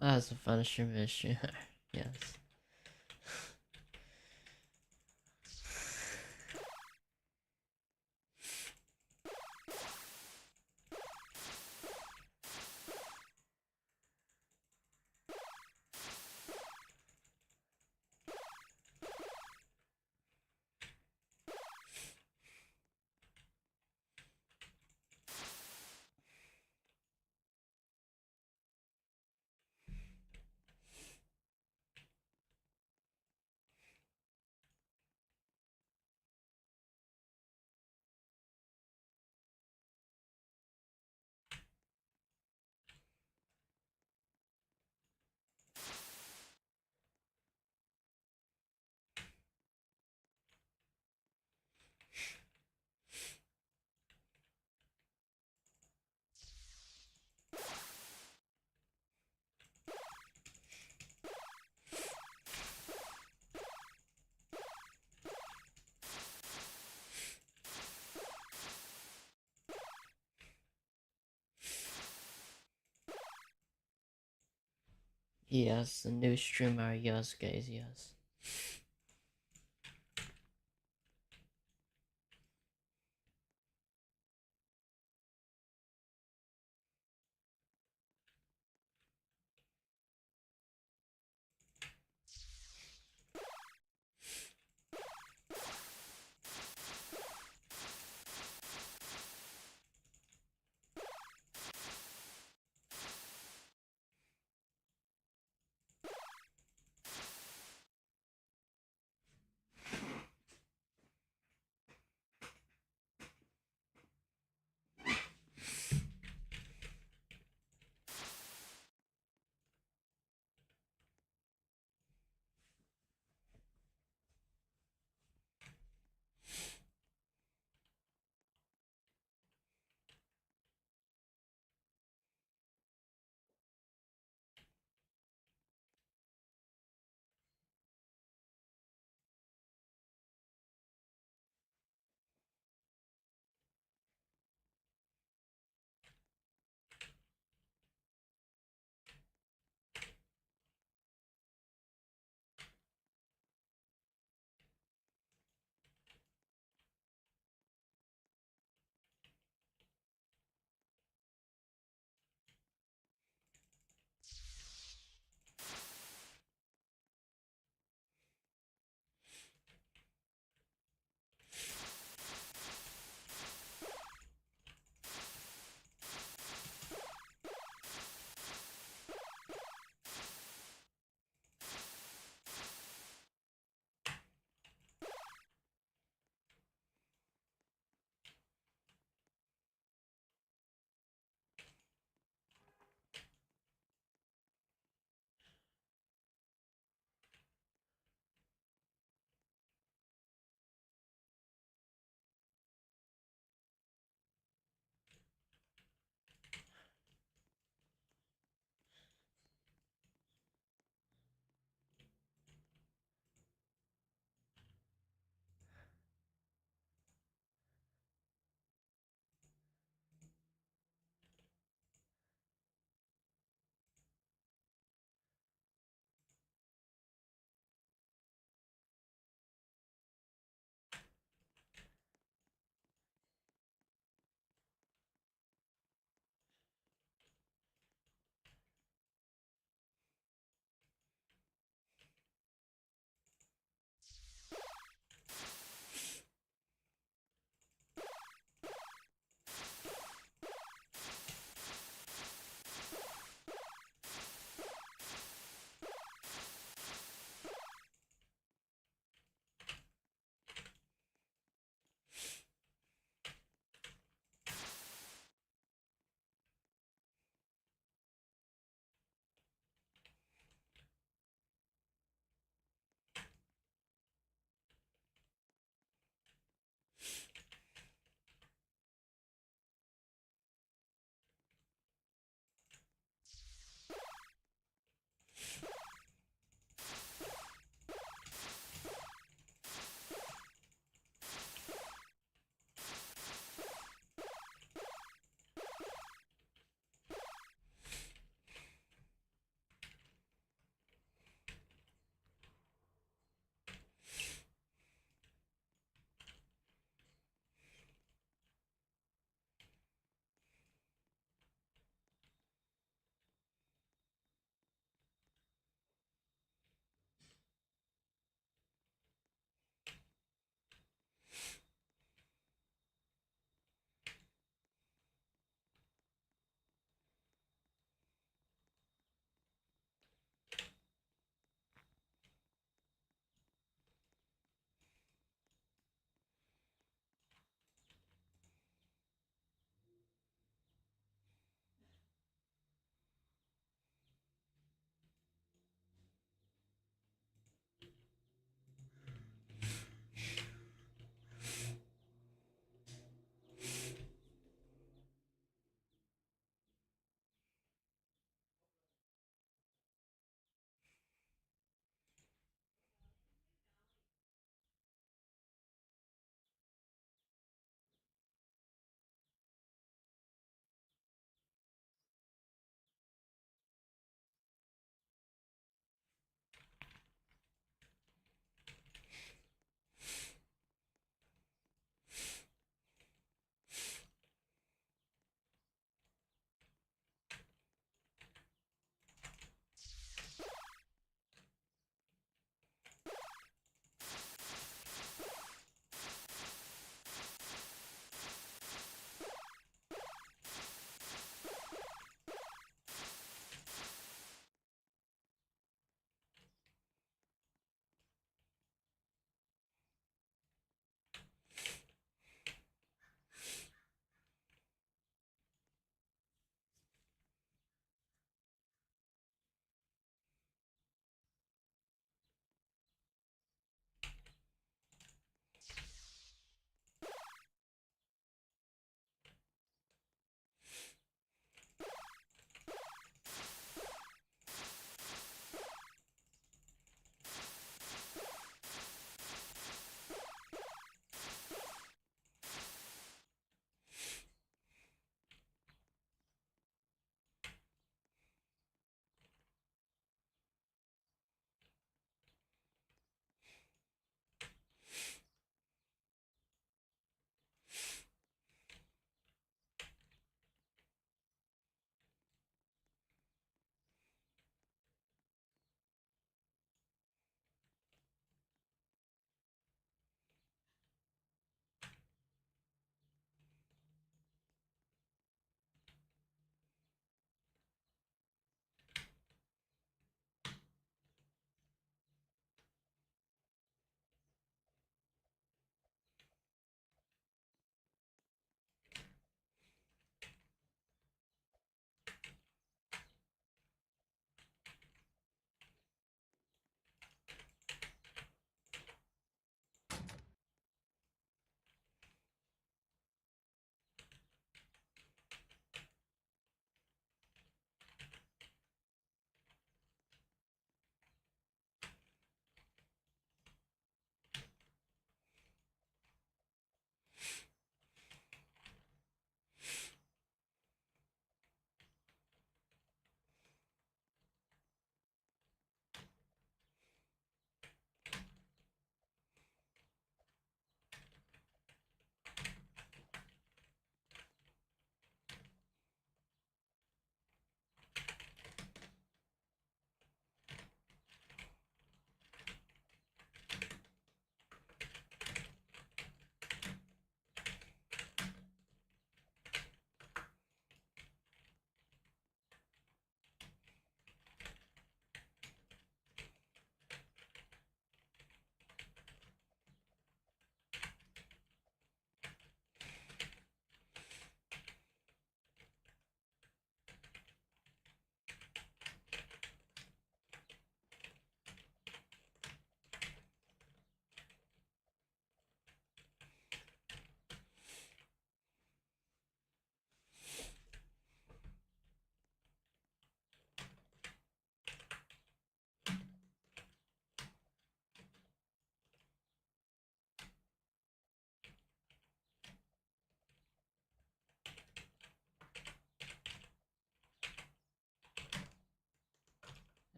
That's a fun mission. Yes. Yes, the new streamer, yes, guys, yes.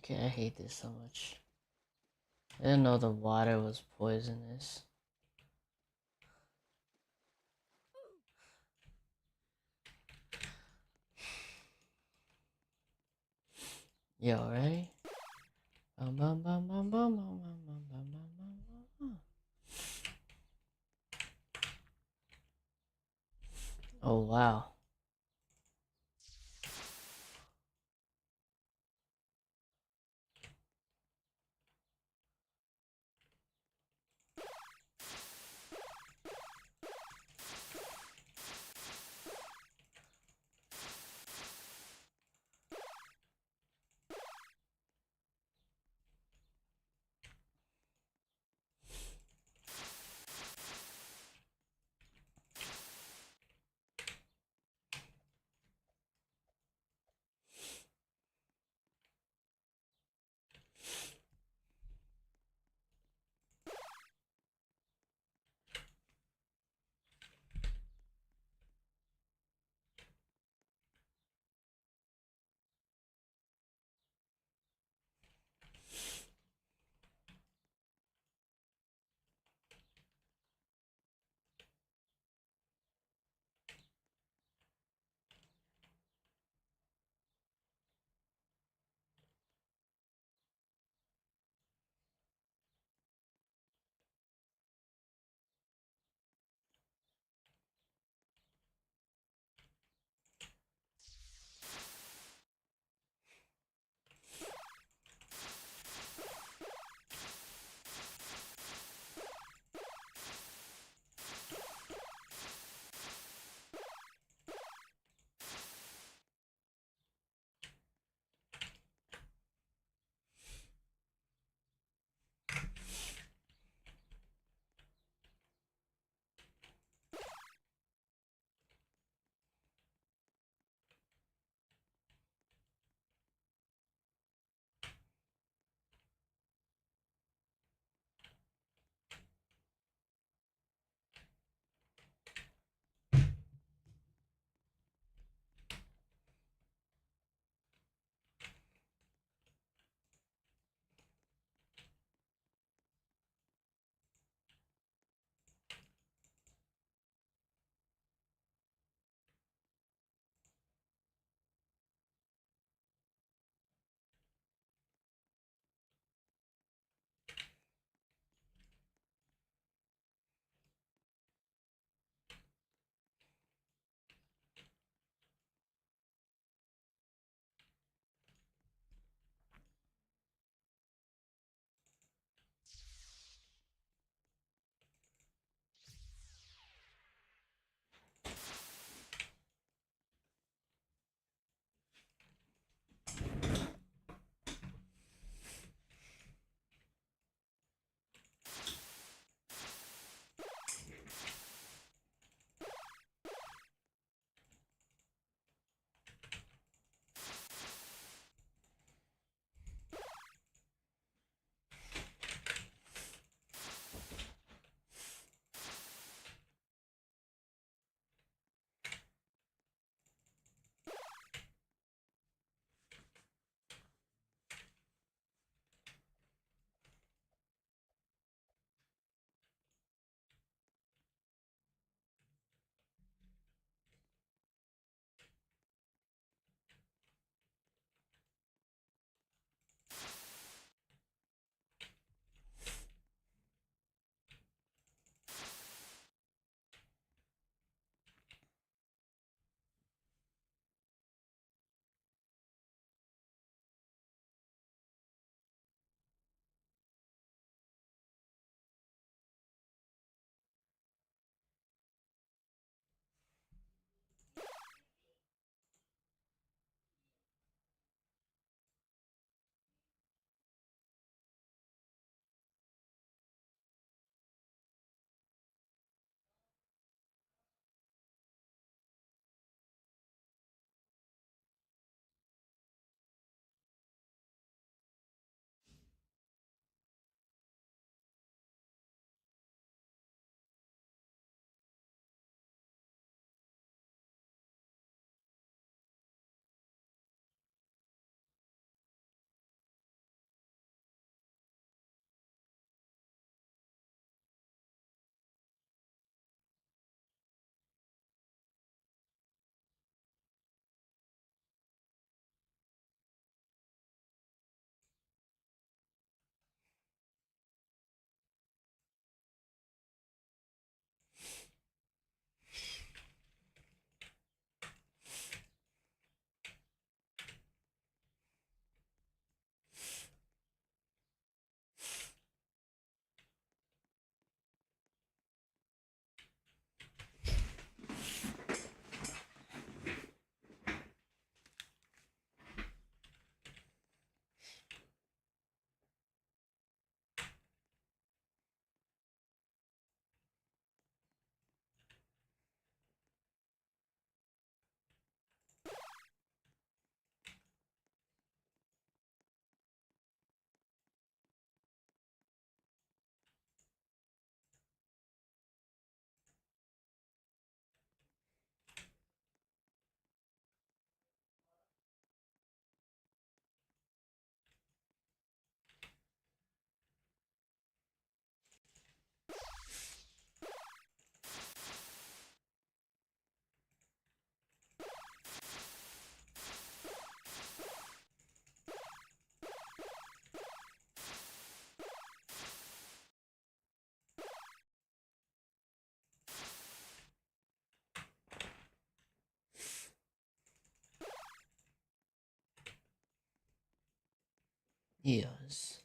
Okay, I hate this so much. I didn't know the water was poisonous. You alright? Bum, bum, bum, bum, bum, bum, bum, bum, bum, bum, bum. Oh wow. Yes.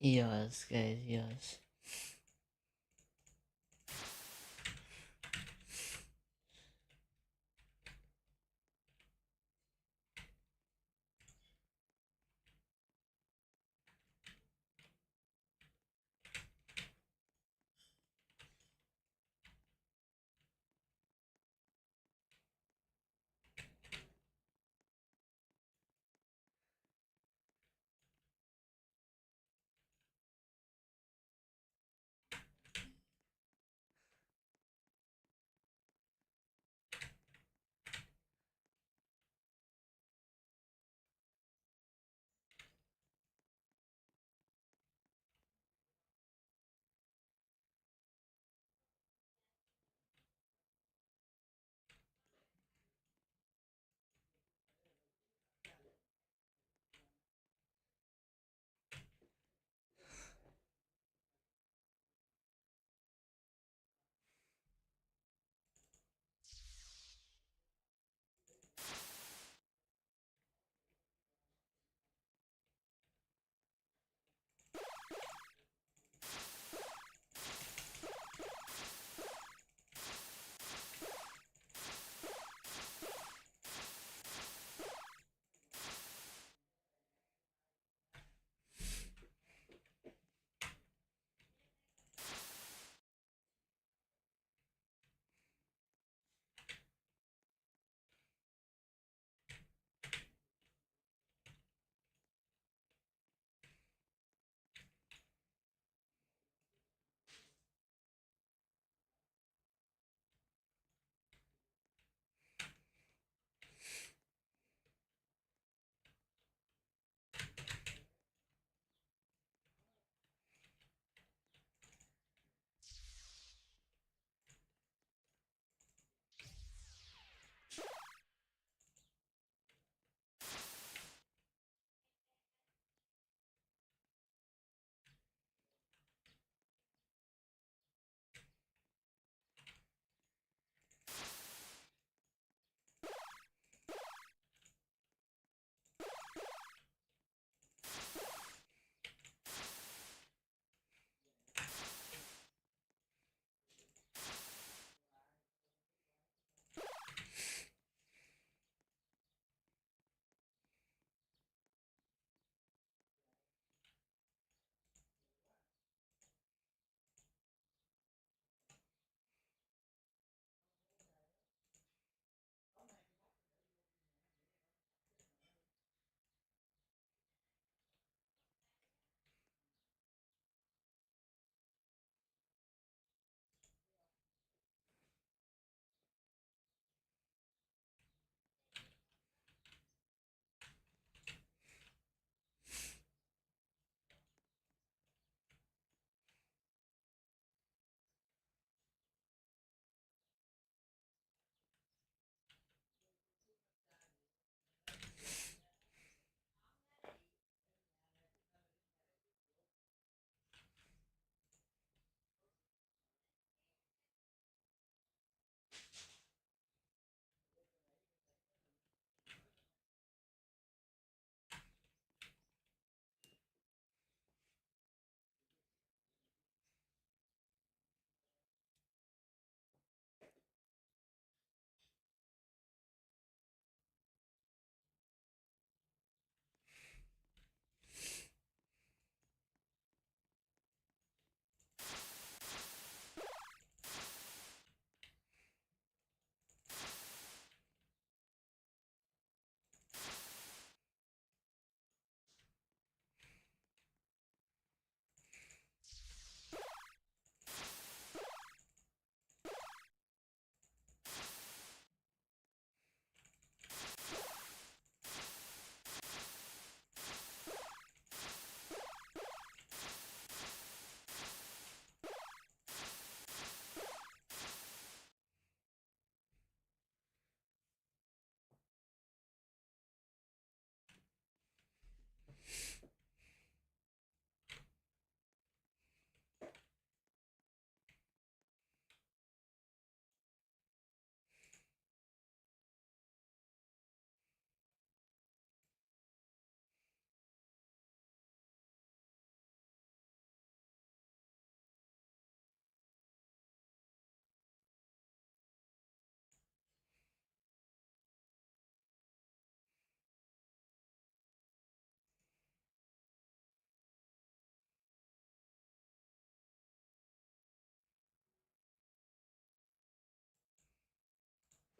Yes, guys, yes.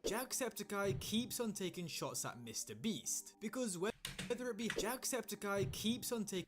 Jacksepticeye keeps on taking shots at Mr. Beast, because whether it be Jacksepticeye keeps on taking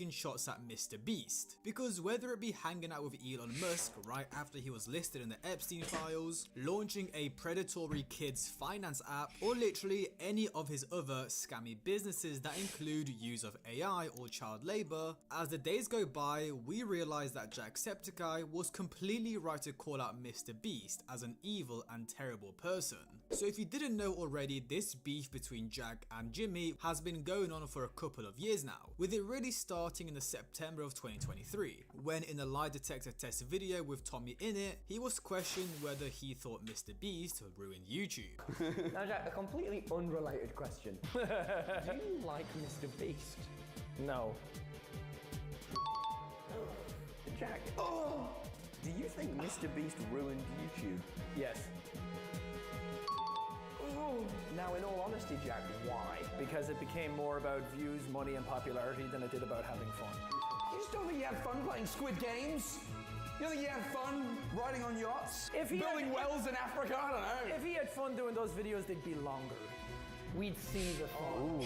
shots at Mr. Beast, because whether it be hanging out with Elon Musk right after he was listed in the Epstein files, launching a predatory kids finance app, or literally any of his other scammy businesses that include use of AI or child labor, as the days go by, we realize that Jacksepticeye was completely right to call out Mr. Beast as an evil and terrible person. So if you didn't know already, this beef between Jack and Jimmy has been going on for a couple of years now, with it really starting in the September of 2023, when in a lie detector test video with Tommy in it, he was questioned whether he thought Mr. Beast would ruin YouTube. Now Jack, a completely unrelated question. Do you like Mr. Beast? No. Jack, do you think Mr. Beast ruined YouTube? Yes. Now, in all honesty, Jack, why? Because it became more about views, money, and popularity than it did about having fun. You just don't think you had fun playing Squid Games? You don't think you had fun riding on yachts? Building wells in Africa? I don't know. If he had fun doing those videos, they'd be longer. We'd see the fun.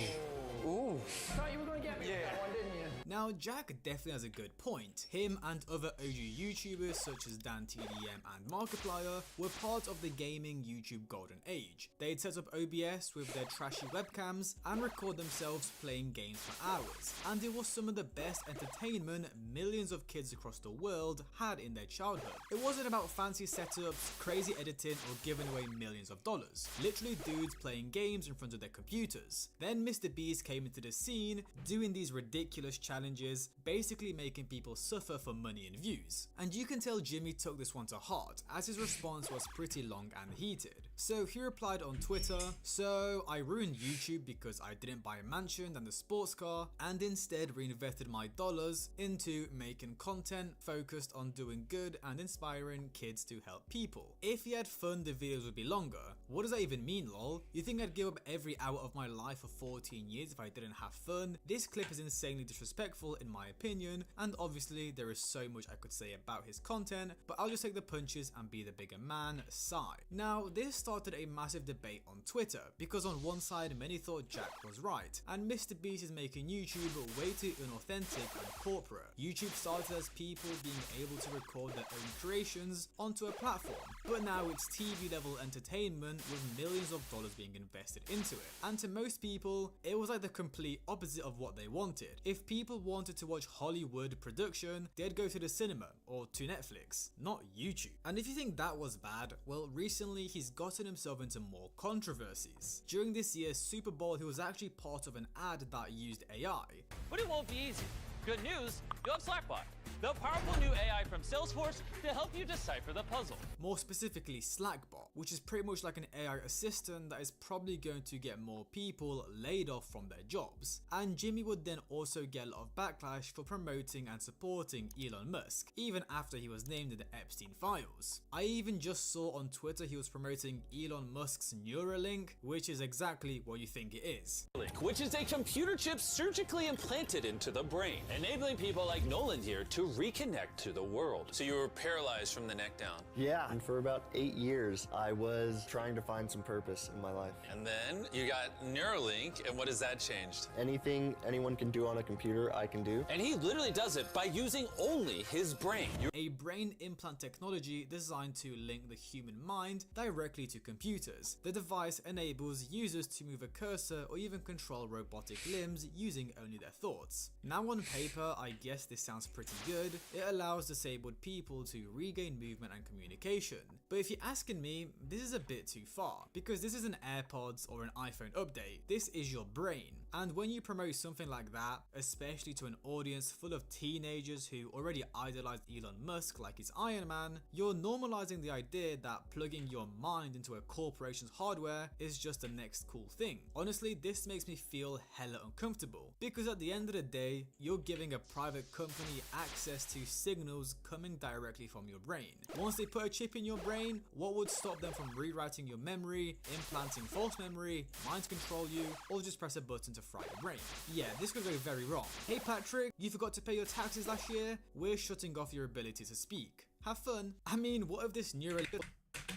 Ooh. Thought you were going to get me with that one, didn't you? Now, Jack definitely has a good point. Him and other OG YouTubers such as Dan TDM and Markiplier were part of the gaming YouTube golden age. They'd set up OBS with their trashy webcams and record themselves playing games for hours, and it was some of the best entertainment millions of kids across the world had in their childhood. It wasn't about fancy setups, crazy editing, or giving away millions of dollars. Literally dudes playing games in front of their computers. Then Mr. Beast came into the scene, doing these ridiculous challenges, basically making people suffer for money and views. And you can tell Jimmy took this one to heart, as his response was pretty long and heated. So he replied on Twitter, "So I ruined YouTube because I didn't buy a mansion and a sports car, and instead reinvested my dollars into making content focused on doing good and inspiring kids to help people. If he had fun, the videos would be longer. What does that even mean, lol? You think I'd give up every hour of my life for 14 years if I didn't have fun? This clip is insanely disrespectful in my opinion, and obviously there is so much I could say about his content, but I'll just take the punches and be the bigger man, sigh." Now, this started a massive debate on Twitter, because on one side many thought Jack was right, and Mr. Beast is making YouTube way too unauthentic and corporate. YouTube started as people being able to record their own creations onto a platform, but now it's TV level entertainment with millions of dollars being invested into it. And to most people, it was like the complete opposite of what they wanted. If people wanted to watch Hollywood production, they'd go to the cinema or to Netflix, not YouTube. And if you think that was bad, well, recently he's gotten himself into more controversies. During this year's Super Bowl, he was actually part of an ad that used AI. But it won't be easy. Good news, you'll have Slackbot, the powerful new AI from Salesforce to help you decipher the puzzle. More specifically, Slackbot, which is pretty much like an AI assistant that is probably going to get more people laid off from their jobs. And Jimmy would then also get a lot of backlash for promoting and supporting Elon Musk, even after he was named in the Epstein files. I even just saw on Twitter he was promoting Elon Musk's Neuralink, which is exactly what you think it is. Which is a computer chip surgically implanted into the brain, enabling people like Nolan here to reconnect to the world. So you were paralyzed from the neck down? Yeah, and for about 8 years, I was trying to find some purpose in my life. And then you got Neuralink, and what has that changed? Anything anyone can do on a computer, I can do. And he literally does it by using only his brain. A brain implant technology designed to link the human mind directly to computers. The device enables users to move a cursor or even control robotic limbs using only their thoughts. Now on paper, I guess this sounds pretty good. It allows disabled people to regain movement and communication. But if you're asking me, this is a bit too far, because this isn't AirPods or an iPhone update, this is your brain. And when you promote something like that, especially to an audience full of teenagers who already idolize Elon Musk like he's Iron Man, you're normalizing the idea that plugging your mind into a corporation's hardware is just the next cool thing. Honestly, this makes me feel hella uncomfortable, because at the end of the day, you're giving giving a private company access to signals coming directly from your brain. Once they put a chip in your brain, what would stop them from rewriting your memory, implanting false memory, mind control you, or just press a button to fry your brain? Yeah, this could go very wrong. Hey Patrick, you forgot to pay your taxes last year? We're shutting off your ability to speak. Have fun. I mean, what if this neural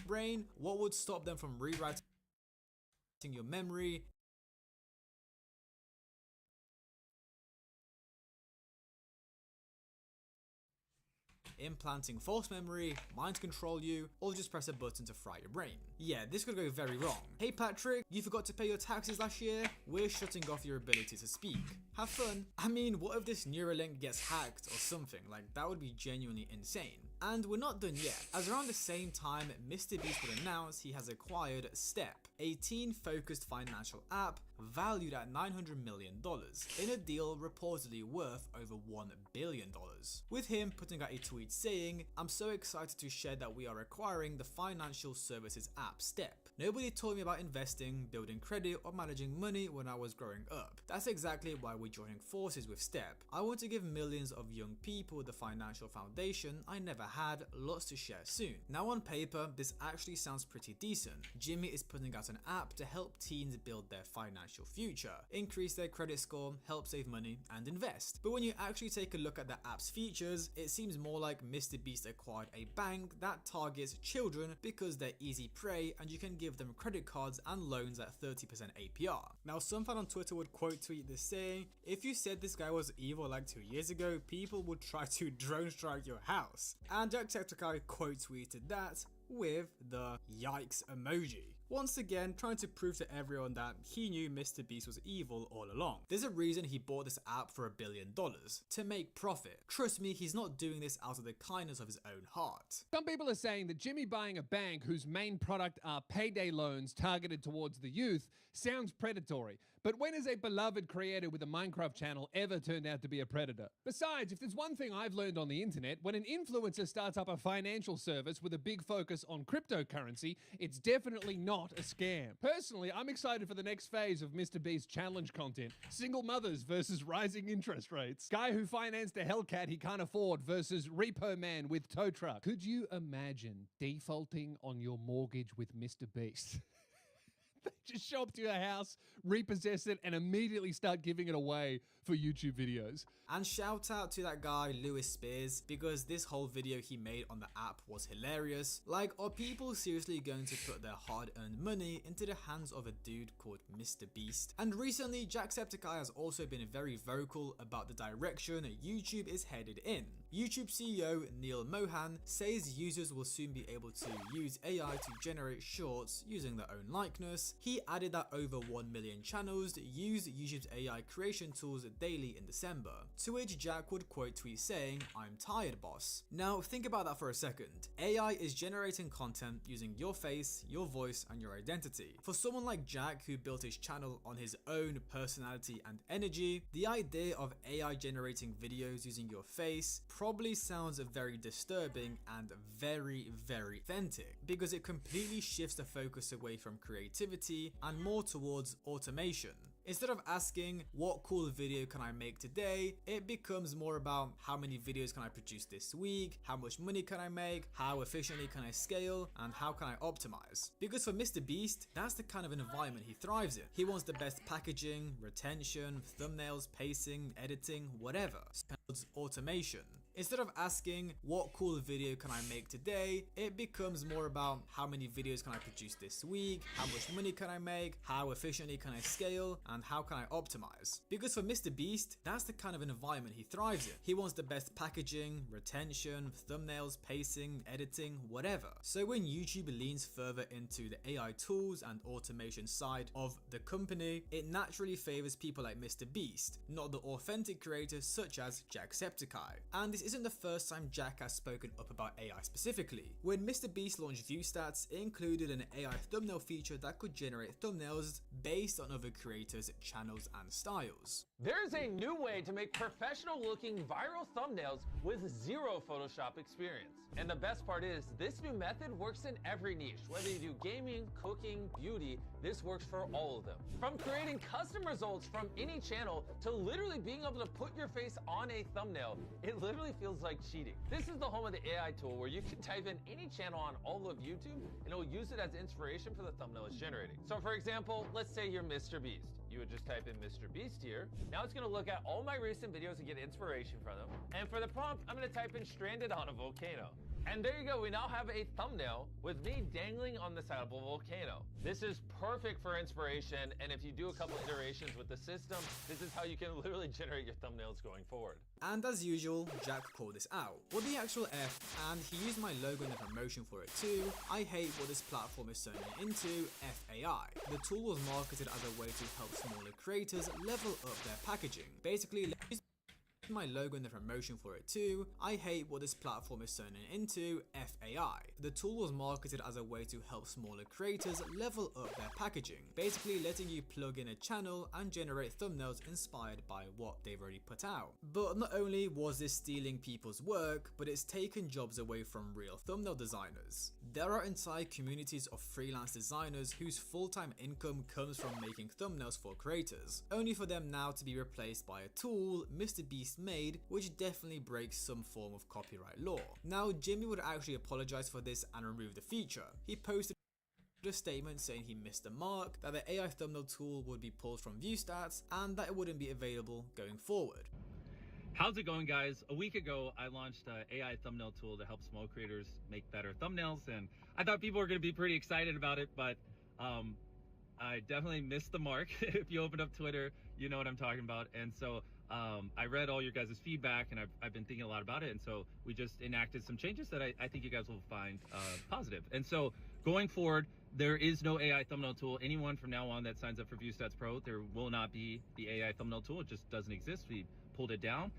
brain, what would stop them from rewriting your memory, implanting false memory, mind control you, or just press a button to fry your brain? Yeah, this could go very wrong. Hey Patrick, you forgot to pay your taxes last year? We're shutting off your ability to speak. Have fun. I mean, what if this Neuralink gets hacked or something? Like, that would be genuinely insane. And we're not done yet, as around the same time, Mr. Beast would announce he has acquired Step, a teen-focused financial app valued at $900 million, in a deal reportedly worth over $1 billion. With him putting out a tweet saying, "I'm so excited to share that we are acquiring the financial services app Step. Nobody told me about investing, building credit, or managing money when I was growing up. That's exactly why we're joining forces with Step. I want to give millions of young people the financial foundation I never had, lots to share soon." Now on paper, this actually sounds pretty decent. Jimmy is putting out an app to help teens build their financial future, increase their credit score, help save money, and invest. But when you actually take a look at the app's features, it seems more like Mr. Beast acquired a bank that targets children because they're easy prey and you can give them credit cards and loans at 30% APR. Now some fan on Twitter would quote tweet this saying, "If you said this guy was evil like 2 years ago, people would try to drone strike your house." And Jacksepticeye quote tweeted that with the yikes emoji. Once again, trying to prove to everyone that he knew Mr. Beast was evil all along. There's a reason he bought this app for $1 billion, to make profit. Trust me, he's not doing this out of the kindness of his own heart. Some people are saying that Jimmy buying a bank whose main product are payday loans targeted towards the youth sounds predatory. But when has a beloved creator with a Minecraft channel ever turned out to be a predator? Besides, if there's one thing I've learned on the internet, when an influencer starts up a financial service with a big focus on cryptocurrency, it's definitely not a scam. Personally, I'm excited for the next phase of Mr. Beast's challenge content. Single mothers versus rising interest rates. Guy who financed a Hellcat he can't afford versus repo man with tow truck. Could you imagine defaulting on your mortgage with Mr. Beast? They just show up to your house, repossess it, and immediately start giving it away for YouTube videos. And shout out to that guy Lewis Spears, because this whole video he made on the app was hilarious. Like, are people seriously going to put their hard-earned money into the hands of a dude called Mr. Beast? And recently, Jacksepticeye has also been very vocal about the direction YouTube is headed in. YouTube CEO Neil Mohan says users will soon be able to use AI to generate shorts using their own likeness. He added that over 1 million channels use YouTube's AI creation tools daily in December, to which Jack would quote tweet saying, "I'm tired, boss." Now think about that for a second. AI is generating content using your face, your voice, and your identity. For someone like Jack who built his channel on his own personality and energy, the idea of AI generating videos using your face probably sounds very disturbing and very authentic, because it completely shifts the focus away from creativity and more towards automation. Instead of asking, what cool video can I make today, it becomes more about how many videos can I produce this week, how much money can I make, how efficiently can I scale, and how can I optimize. Because for Mr. Beast, that's the kind of environment he thrives in. He wants the best packaging, retention, thumbnails, pacing, editing, whatever. So automation. Instead of asking, what cool video can I make today, it becomes more about how many videos can I produce this week, how much money can I make, how efficiently can I scale, and how can I optimize. Because for Mr. Beast, that's the kind of environment he thrives in. He wants the best packaging, retention, thumbnails, pacing, editing, whatever. So when YouTube leans further into the AI tools and automation side of the company, it naturally favors people like Mr. Beast, not the authentic creators such as Jacksepticeye. And this isn't the first time Jack has spoken up about AI specifically. When MrBeast launched ViewStats, it included an AI thumbnail feature that could generate thumbnails based on other creators' channels and styles. There's a new way to make professional looking viral thumbnails with zero Photoshop experience. And the best part is, this new method works in every niche. Whether you do gaming, cooking, beauty, this works for all of them. From creating custom results from any channel to literally being able to put your face on a thumbnail, it literally feels like cheating. This is the home of the AI tool where you can type in any channel on all of YouTube and it will use it as inspiration for the thumbnail it's generating. So for example, let's say you're MrBeast. You would just type in MrBeast here. Now it's gonna look at all my recent videos and get inspiration from them. And for the prompt, I'm gonna type in stranded on a volcano. And there you go, we now have a thumbnail with me dangling on the side of a volcano. This is perfect for inspiration, and if you do a couple iterations with the system, this is how you can literally generate your thumbnails going forward. And as usual, Jack called this out. What the actual F, and he used my logo and the promotion for it too. I hate what this platform is turning into, FAI. The tool was marketed as a way to help smaller creators level up their packaging. Basically, my logo and the promotion for it too. I hate what this platform is turning into, FAI. The tool was marketed as a way to help smaller creators level up their packaging, basically letting you plug in a channel and generate thumbnails inspired by what they've already put out. But not only was this stealing people's work, but it's taken jobs away from real thumbnail designers. There are entire communities of freelance designers whose full-time income comes from making thumbnails for creators, only for them now to be replaced by a tool MrBeast made, which definitely breaks some form of copyright law. Now, Jimmy would actually apologize for this and remove the feature. He posted a statement saying he missed the mark, that the AI thumbnail tool would be pulled from ViewStats, and that it wouldn't be available going forward. How's it going, guys? A week ago, I launched an AI thumbnail tool to help small creators make better thumbnails, and I thought people were going to be pretty excited about it, but I definitely missed the mark. If you open up Twitter, you know what I'm talking about. And so I read all your guys' feedback, and I've been thinking a lot about it, and so we just enacted some changes that I think you guys will find positive. And so going forward, there is no AI thumbnail tool. Anyone from now on that signs up for ViewStats Pro, there will not be the AI thumbnail tool. It just doesn't exist. We pulled it down.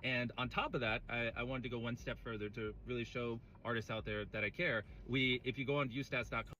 And on top of that, I wanted to go one step further to really show artists out there that I care. If you go on viewstats.com,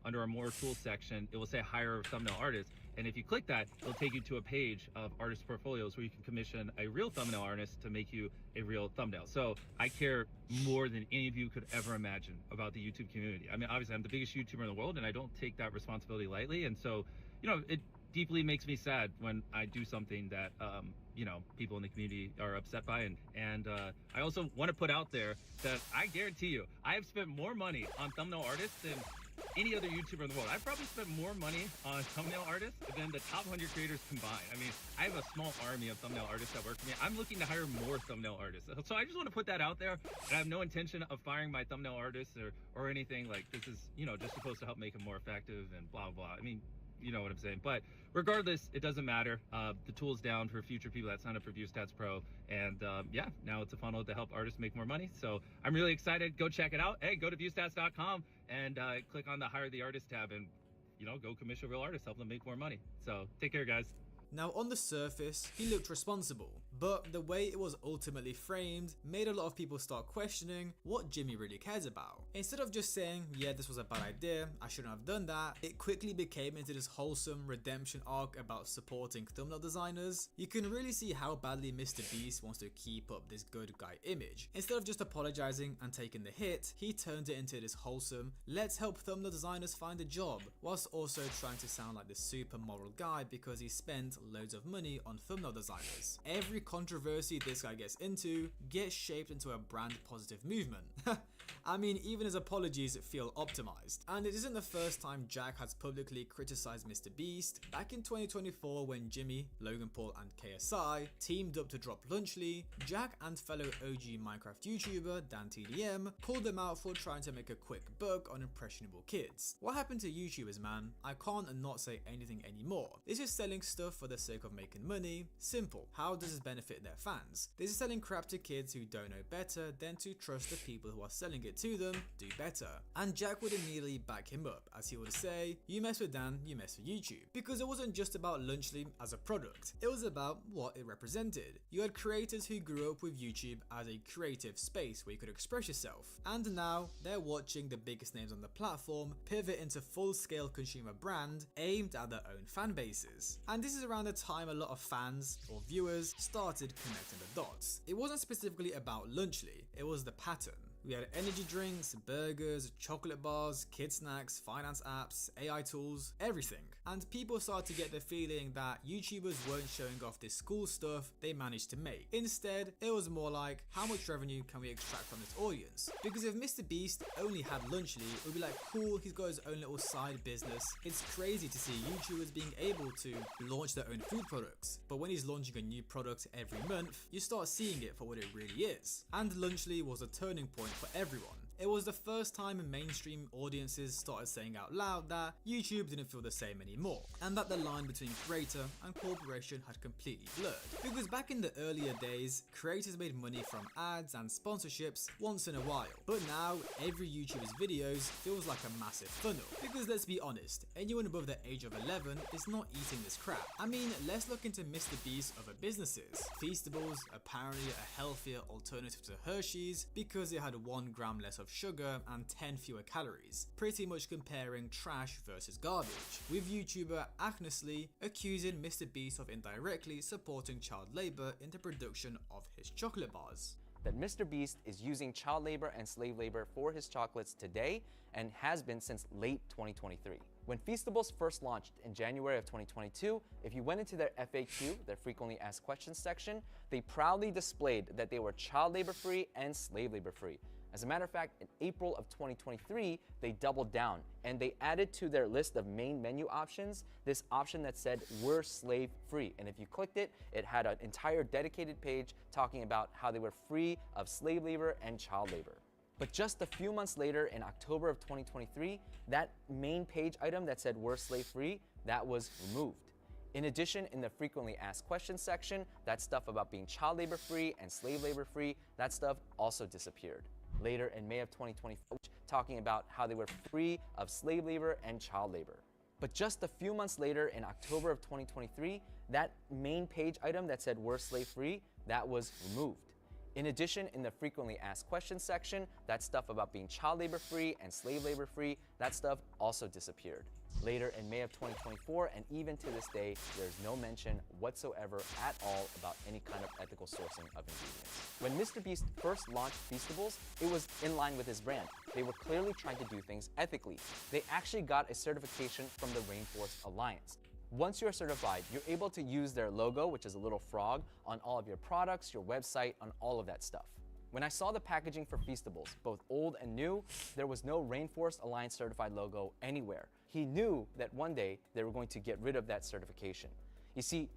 under our more tools section, it will say hire thumbnail artist. And if you click that, it'll take you to a page of artist portfolios where you can commission a real thumbnail artist to make you a real thumbnail. So I care more than any of you could ever imagine about the YouTube community. I mean, obviously I'm the biggest YouTuber in the world, and I don't take that responsibility lightly. And so, you know, it deeply makes me sad when I do something that, you know, people in the community are upset by. And I also want to put out there that I guarantee you, I have spent more money on thumbnail artists than any other YouTuber in the world. I've probably spent more money on thumbnail artists than the top 100 creators combined. I mean, I have a small army of thumbnail artists that work for me. I'm looking to hire more thumbnail artists. So I just want to put that out there. And I have no intention of firing my thumbnail artists or anything. Like, this is, you know, just supposed to help make them more effective and blah, blah. I mean, you know what I'm saying. But regardless, it doesn't matter. The tool's down for future people that sign up for ViewStats Pro. And yeah, now it's a funnel to help artists make more money. So I'm really excited. Go check it out. Hey, go to viewstats.com and click on the Hire the Artist tab and, you know, go commission real artists, help them make more money. So take care, guys. Now, on the surface, he looked responsible, But the way it was ultimately framed made a lot of people start questioning what Jimmy really cares about. Instead of just saying, yeah, this was a bad idea, I shouldn't have done that, it quickly became into this wholesome redemption arc about supporting thumbnail designers. You can really see how badly MrBeast wants to keep up this good guy image. Instead of just apologizing and taking the hit, he turned it into this wholesome, let's help thumbnail designers find a job, whilst also trying to sound like this super moral guy because he spent loads of money on thumbnail designers. Every controversy this guy gets into gets shaped into a brand positive movement. I mean, even his apologies feel optimized. And it isn't the first time Jack has publicly criticized MrBeast. Back in 2024 when Jimmy, Logan Paul and KSI teamed up to drop Lunchly, Jack and fellow OG Minecraft YouTuber DanTDM called them out for trying to make a quick buck on impressionable kids. What happened to YouTubers, man? I can't not say anything anymore. This is selling stuff for the sake of making money. Simple. How does this benefit their fans? This is selling crap to kids who don't know better than to trust the people who are selling it to them do better. And Jack would immediately back him up, as he would say, you mess with Dan, you mess with YouTube. Because it wasn't just about Lunchly as a product, it was about what it represented. You had creators who grew up with YouTube as a creative space where you could express yourself, and now they're watching the biggest names on the platform pivot into full-scale consumer brand aimed at their own fan bases. And this is around the time a lot of fans or viewers started connecting the dots. It wasn't specifically about Lunchly, it was the pattern. We had energy drinks, burgers, chocolate bars, kid snacks, finance apps, AI tools, everything. And people started to get the feeling that YouTubers weren't showing off this cool stuff they managed to make. Instead, it was more like, how much revenue can we extract from this audience? Because if MrBeast only had Lunchly, it would be like, cool, he's got his own little side business. It's crazy to see YouTubers being able to launch their own food products. But when he's launching a new product every month, you start seeing it for what it really is. And Lunchly was a turning point for everyone. It was the first time mainstream audiences started saying out loud that YouTube didn't feel the same anymore, and that the line between creator and corporation had completely blurred. Because back in the earlier days, creators made money from ads and sponsorships once in a while, but now every YouTuber's videos feels like a massive funnel. Because let's be honest, anyone above the age of 11 is not eating this crap. I mean, let's look into MrBeast's other businesses. Feastables, apparently a healthier alternative to Hershey's because it had 1 gram less of sugar and 10 fewer calories, pretty much comparing trash versus garbage, with YouTuber Agnesly accusing MrBeast of indirectly supporting child labor in the production of his chocolate bars. That MrBeast is using child labor and slave labor for his chocolates today and has been since late 2023. When Feastables first launched in January of 2022, if you went into their FAQ, their frequently asked questions section, they proudly displayed that they were child labor free and slave labor free. As a matter of fact, in April of 2023, they doubled down and they added to their list of main menu options this option that said we're slave free. And if you clicked it, it had an entire dedicated page talking about how they were free of slave labor and child labor. But just a few months later, in October of 2023, that main page item that said we're slave free, that was removed. In addition, in the frequently asked questions section, that stuff about being child labor free and slave labor free, that stuff also disappeared. Later in May of 2024, talking about how they were free of slave labor and child labor. But just a few months later, in October of 2023, that main page item that said we're slave free, that was removed. In addition, in the frequently asked questions section, that stuff about being child labor free and slave labor free, that stuff also disappeared. Later in May of 2024, and even to this day, there's no mention whatsoever at all about any kind of ethical sourcing of ingredients. When MrBeast first launched Feastables, it was in line with his brand. They were clearly trying to do things ethically. They actually got a certification from the Rainforest Alliance. Once you're certified, you're able to use their logo, which is a little frog, on all of your products, your website, on all of that stuff. When I saw the packaging for Feastables, both old and new, there was no Rainforest Alliance certified logo anywhere. He knew that one day they were going to get rid of that certification. You see,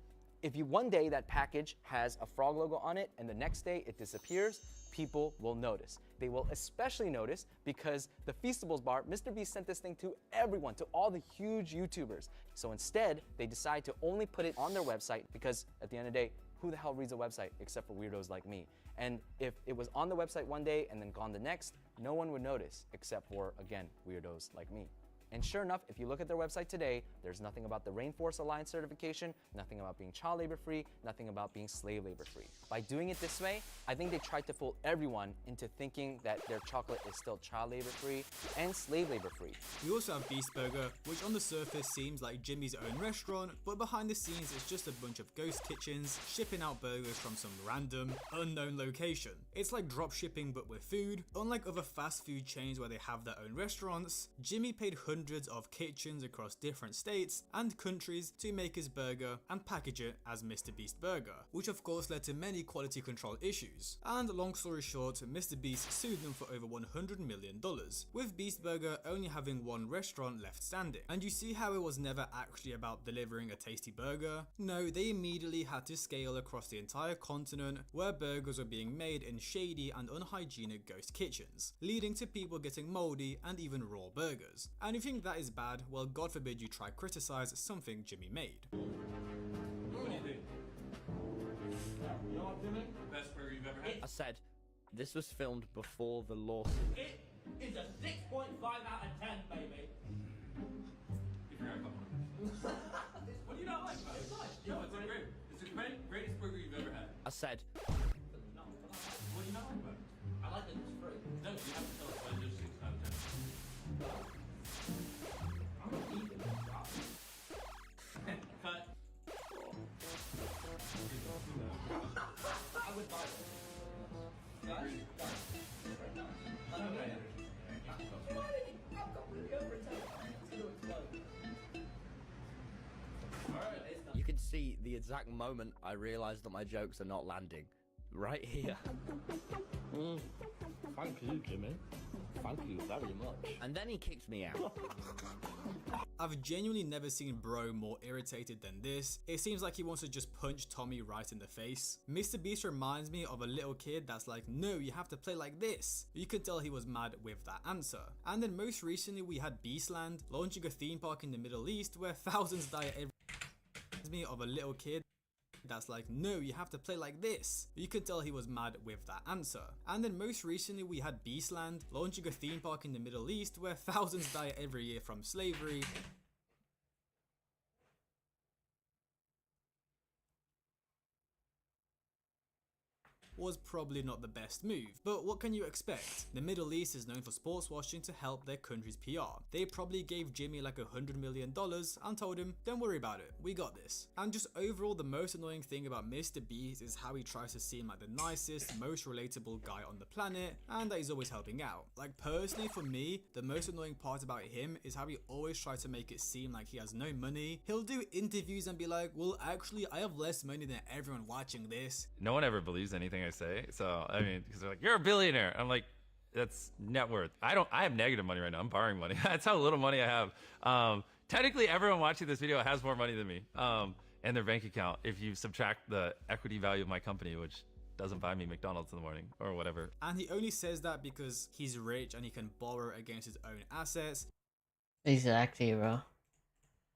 if one day that package has a frog logo on it and the next day it disappears, people will notice. They will especially notice because the Feastables bar, MrBeast sent this thing to everyone, to all the huge YouTubers. So instead, they decided to only put it on their website because at the end of the day, who the hell reads a website except for weirdos like me? And if it was on the website one day and then gone the next, no one would notice except for, again, weirdos like me. And sure enough, if you look at their website today, there's nothing about the Rainforest Alliance certification, nothing about being child labor free, nothing about being slave labor free. By doing it this way, I think they tried to fool everyone into thinking that their chocolate is still child labor free and slave labor free. We also have Beast Burger, which on the surface seems like Jimmy's own restaurant, but behind the scenes it's just a bunch of ghost kitchens shipping out burgers from some random, unknown location. It's like drop shipping but with food. Unlike other fast food chains where they have their own restaurants, Jimmy paid hundreds of kitchens across different states and countries to make his burger and package it as Mr. Beast Burger, which of course led to many quality control issues. And long story short, Mr. Beast sued them for over $100 million, with Beast Burger only having one restaurant left standing. And you see how it was never actually about delivering a tasty burger? No, they immediately had to scale across the entire continent where burgers were being made in shady and unhygienic ghost kitchens, leading to people getting moldy and even raw burgers. And if you think that is bad, well, God forbid you try criticize something Jimmy made. What do you think? You know what, Jimmy? Best burger you've ever had? I said, this was filmed before the lawsuit. It is a 6.5 out of 10, baby. You forgot a couple. What do you not like about it? No, it's great. It's the greatest burger you've ever had. I said, What do you not like about it? I like that it's free. No, you have to tell us why there's 6 out of 10. I'm gonna eat it. Cut. I would buy it. you can see the exact moment I realized that my jokes are not landing. Right here. Thank you, Jimmy. Thank you very much. And then he kicked me out. I've genuinely never seen Bro more irritated than this. It seems like he wants to just punch Tommy right in the face. Mr. Beast reminds me of a little kid that's like, no, you have to play like this. You could tell he was mad with that answer. And then most recently we had Beastland launching a theme park in the Middle East where thousands die every me of a little kid that's like, no, you have to play like this. You could tell he was mad with that answer. And then most recently we had Beastland launching a theme park in the Middle East where thousands die every year from slavery. Was probably not the best move, but what can you expect? The Middle East is known for sports washing to help their country's PR. They probably gave Jimmy like $100 million and told him, don't worry about it, we got this. And just overall, the most annoying thing about Mr. Beast is how he tries to seem like the nicest, most relatable guy on the planet, and that he's always helping out. Like personally for me, the most annoying part about him is how he always tries to make it seem like he has no money. He'll do interviews and be like, well actually I have less money than everyone watching this. No one ever believes anything I say. So, I mean, because they're like, you're a billionaire. I'm like, that's net worth. I have negative money right now. I'm borrowing money. That's how little money I have. Technically, everyone watching this video has more money than me and their bank account if you subtract the equity value of my company, which doesn't buy me McDonald's in the morning or whatever. And he only says that because he's rich and he can borrow against his own assets. Exactly, bro.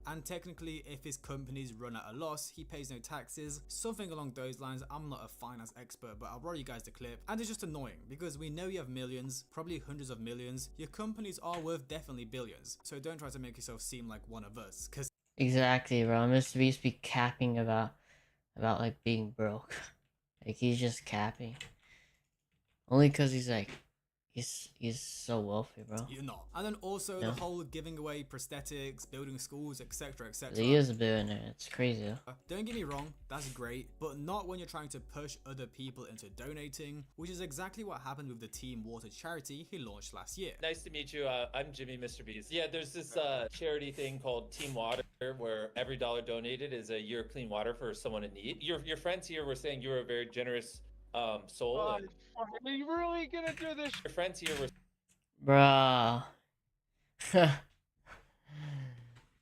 And technically, if his companies run at a loss, he pays no taxes, something along those lines. I'm not a finance expert, but I'll borrow you guys the clip. And it's just annoying because we know you have millions, probably hundreds of millions. Your companies are worth definitely billions. So don't try to make yourself seem like one of us, because Exactly, bro. Mr. Beast be capping about like being broke. Like he's just capping. Only cause he's like he's so wealthy, bro. you're not. And then also No. the whole giving away prosthetics, building schools, etc, etc. He is a billionaire. It's crazy, though. Don't get me wrong, that's great, but not when you're trying to push other people into donating, which is exactly what happened with the Team Water charity he launched last year. Nice to meet you. I'm Jimmy, Mr. Beast. Yeah, there's this charity thing called Team Water, where every dollar donated is a year of clean water for someone in need. Your friends here were saying you were a very generous soul. And Are you really gonna do this? your friends here were Bruh.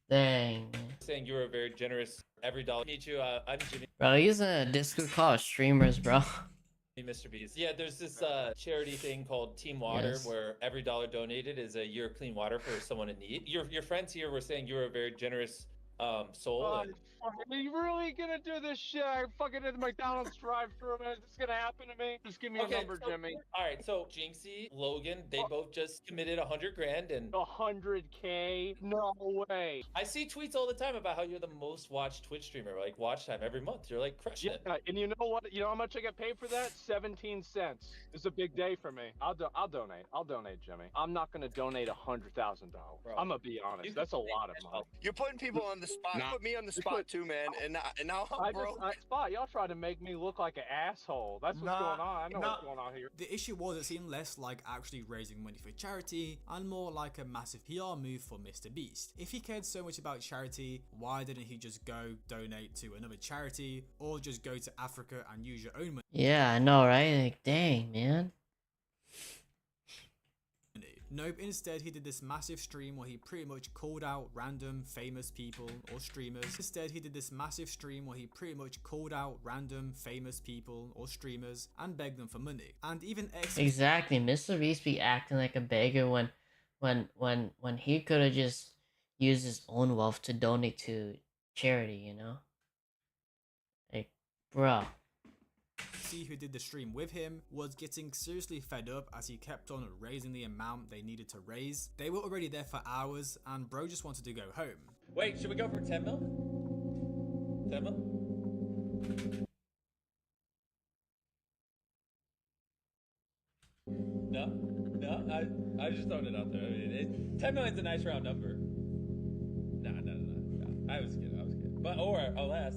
Dang. saying you were a very generous. Every dollar. Meet you. I'm Jimmy. Bro, he's in a Discord call of streamers, bro. Mr. Beast. Yeah, there's this charity thing called Team Water, Yes. where every dollar donated is a year of clean water for someone in need. Your friends here were saying you were a very generous soul. And Are you really gonna do this shit? I fucking at the McDonald's drive-thru, man. Is this gonna happen to me? Just give me a number, so, Jimmy. all right, so Jinxie, Logan, they both just committed 100 grand, and 100K? No way. I see tweets all the time about how you're the most watched Twitch streamer, like watch time every month. You're like crushing it. Yeah, and you know what? You know how much I get paid for that? 17 cents. It's a big day for me. I'll donate. I'll donate, Jimmy. I'm not gonna donate $100,000. I'm gonna be honest. That's a lot of money. You're putting people on the spot. Nah. Put me on the spot too, man. And now I'm broke. Spot. Y'all try to make me look like an asshole. That's what's going on. I know what's going on here. The issue was it seemed less like actually raising money for charity and more like a massive PR move for Mr. Beast. If he cared so much about charity, why didn't he just go donate to another charity or just go to Africa and use your own money? Yeah, I know, right? Like, dang, man. Nope, instead he did this massive stream where he pretty much called out random famous people or streamers. And begged them for money. And even Exactly, Mr. Beast be acting like a beggar when he could have just used his own wealth to donate to charity, you know? Like, bro. Who did the stream with him was getting seriously fed up as he kept on raising the amount they needed to raise. They were already there for hours and bro just wanted to go home. Wait, should we go for 10 mil? 10 mil? No, I just throwing it out there. I mean, 10 million's a nice round number. No. I was kidding. But or less.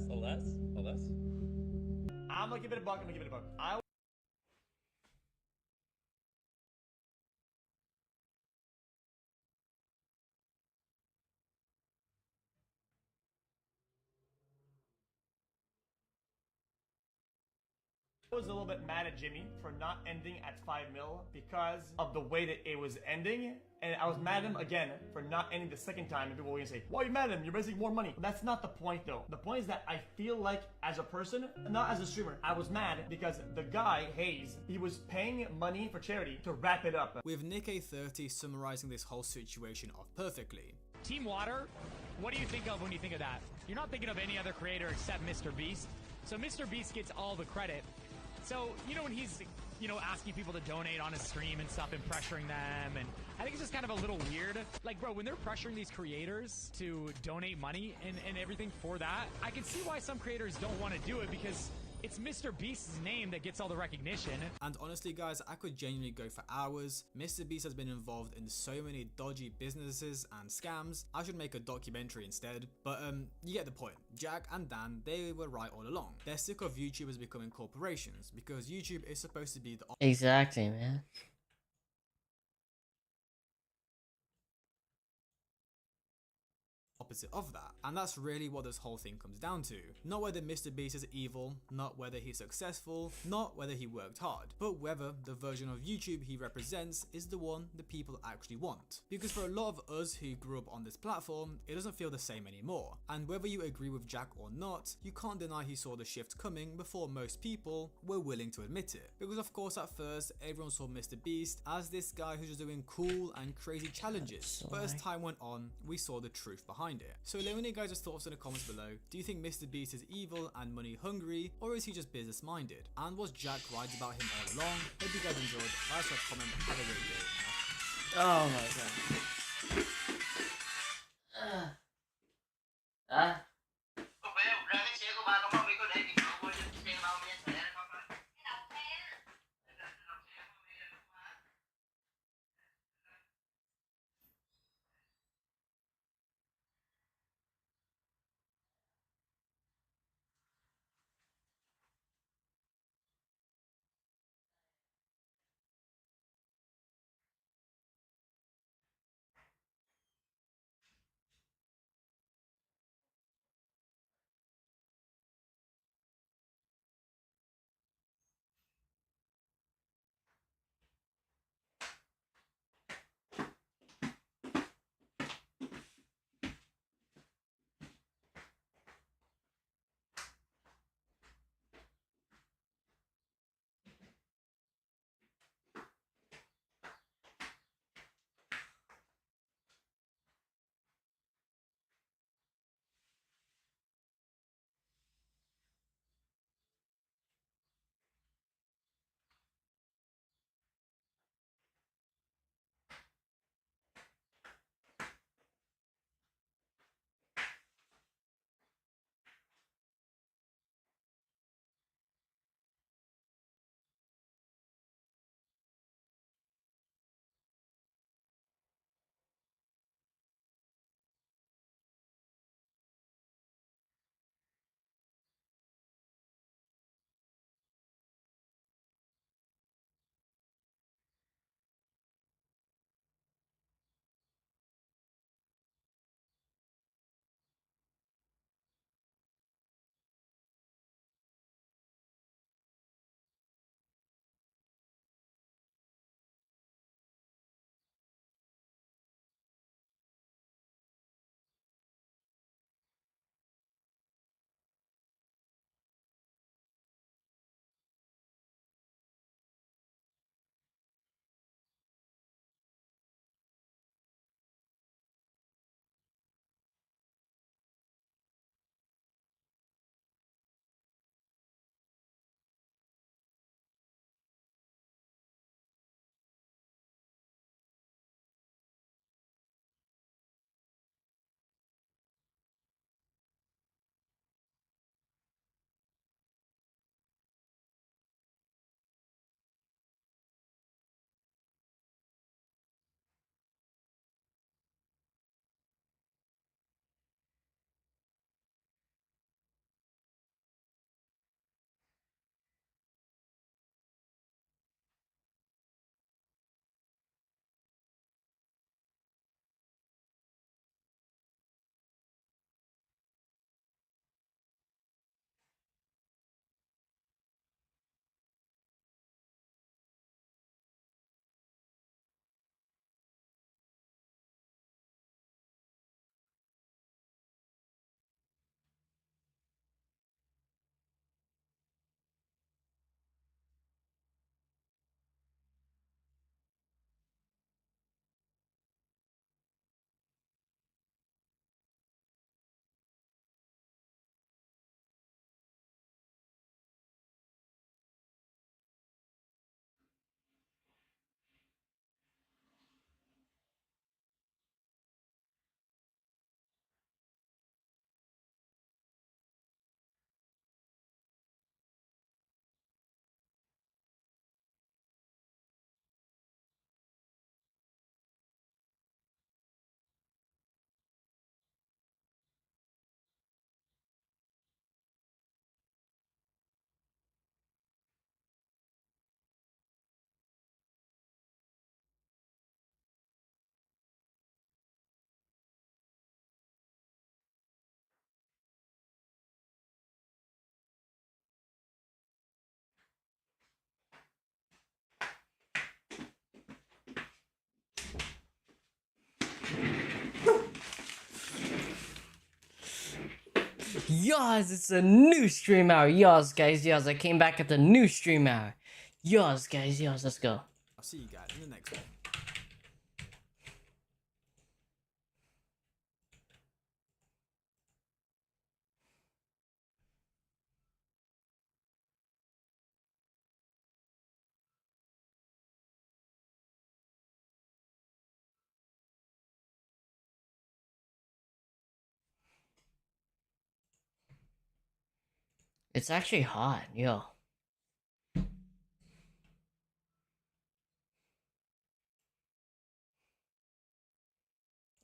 I'm gonna give it a buck. I was a little bit mad at Jimmy for not ending at 5 mil because of the way that it was ending. And I was mad at him again for not ending the second time. And people were gonna say, why are you mad at him? You're raising more money. But that's not the point though. The point is that I feel like as a person, not as a streamer, I was mad because the guy, Hayes, he was paying money for charity to wrap it up. With Nick A30 summarizing this whole situation off perfectly. Team Water, what do you think of when you think of that? You're not thinking of any other creator except Mr. Beast. So Mr. Beast gets all the credit. So, you know, when he's, you know, asking people to donate on his stream and stuff and pressuring them, and I think it's just kind of a little weird. Like, bro, when they're pressuring these creators to donate money and everything for that, I can see why some creators don't want to do it because it's Mr. Beast's name that gets all the recognition. And honestly guys, I could genuinely go for hours. Mr. Beast has been involved in so many dodgy businesses and scams. I should make a documentary instead. But you get the point. Jack and Dan, they were right all along. They're sick of YouTubers becoming corporations because YouTube is supposed to be the Exactly, man. opposite of that. And that's really what this whole thing comes down to. Not whether Mr. Beast is evil, not whether he's successful, not whether he worked hard, but whether the version of YouTube he represents is the one the people actually want. Because for a lot of us who grew up on this platform, it doesn't feel the same anymore. And whether you agree with Jack or not, you can't deny he saw the shift coming before most people were willing to admit it. Because of course at first, everyone saw Mr. Beast as this guy who's just doing cool and crazy challenges. But as time went on, we saw the truth behind it. So let me know guys' thoughts in the comments below. Do you think Mr. Beast is evil and money hungry, or is he just business minded? And was Jack right about him all along? Hope you guys enjoyed. Like, subscribe, comment, have a great day. Oh my god. Yes, it's a new stream hour. Yes, guys, yes, I came back at the new stream hour. Yes, guys, yes, let's go. I'll see you guys in the next one. It's actually hot, yo.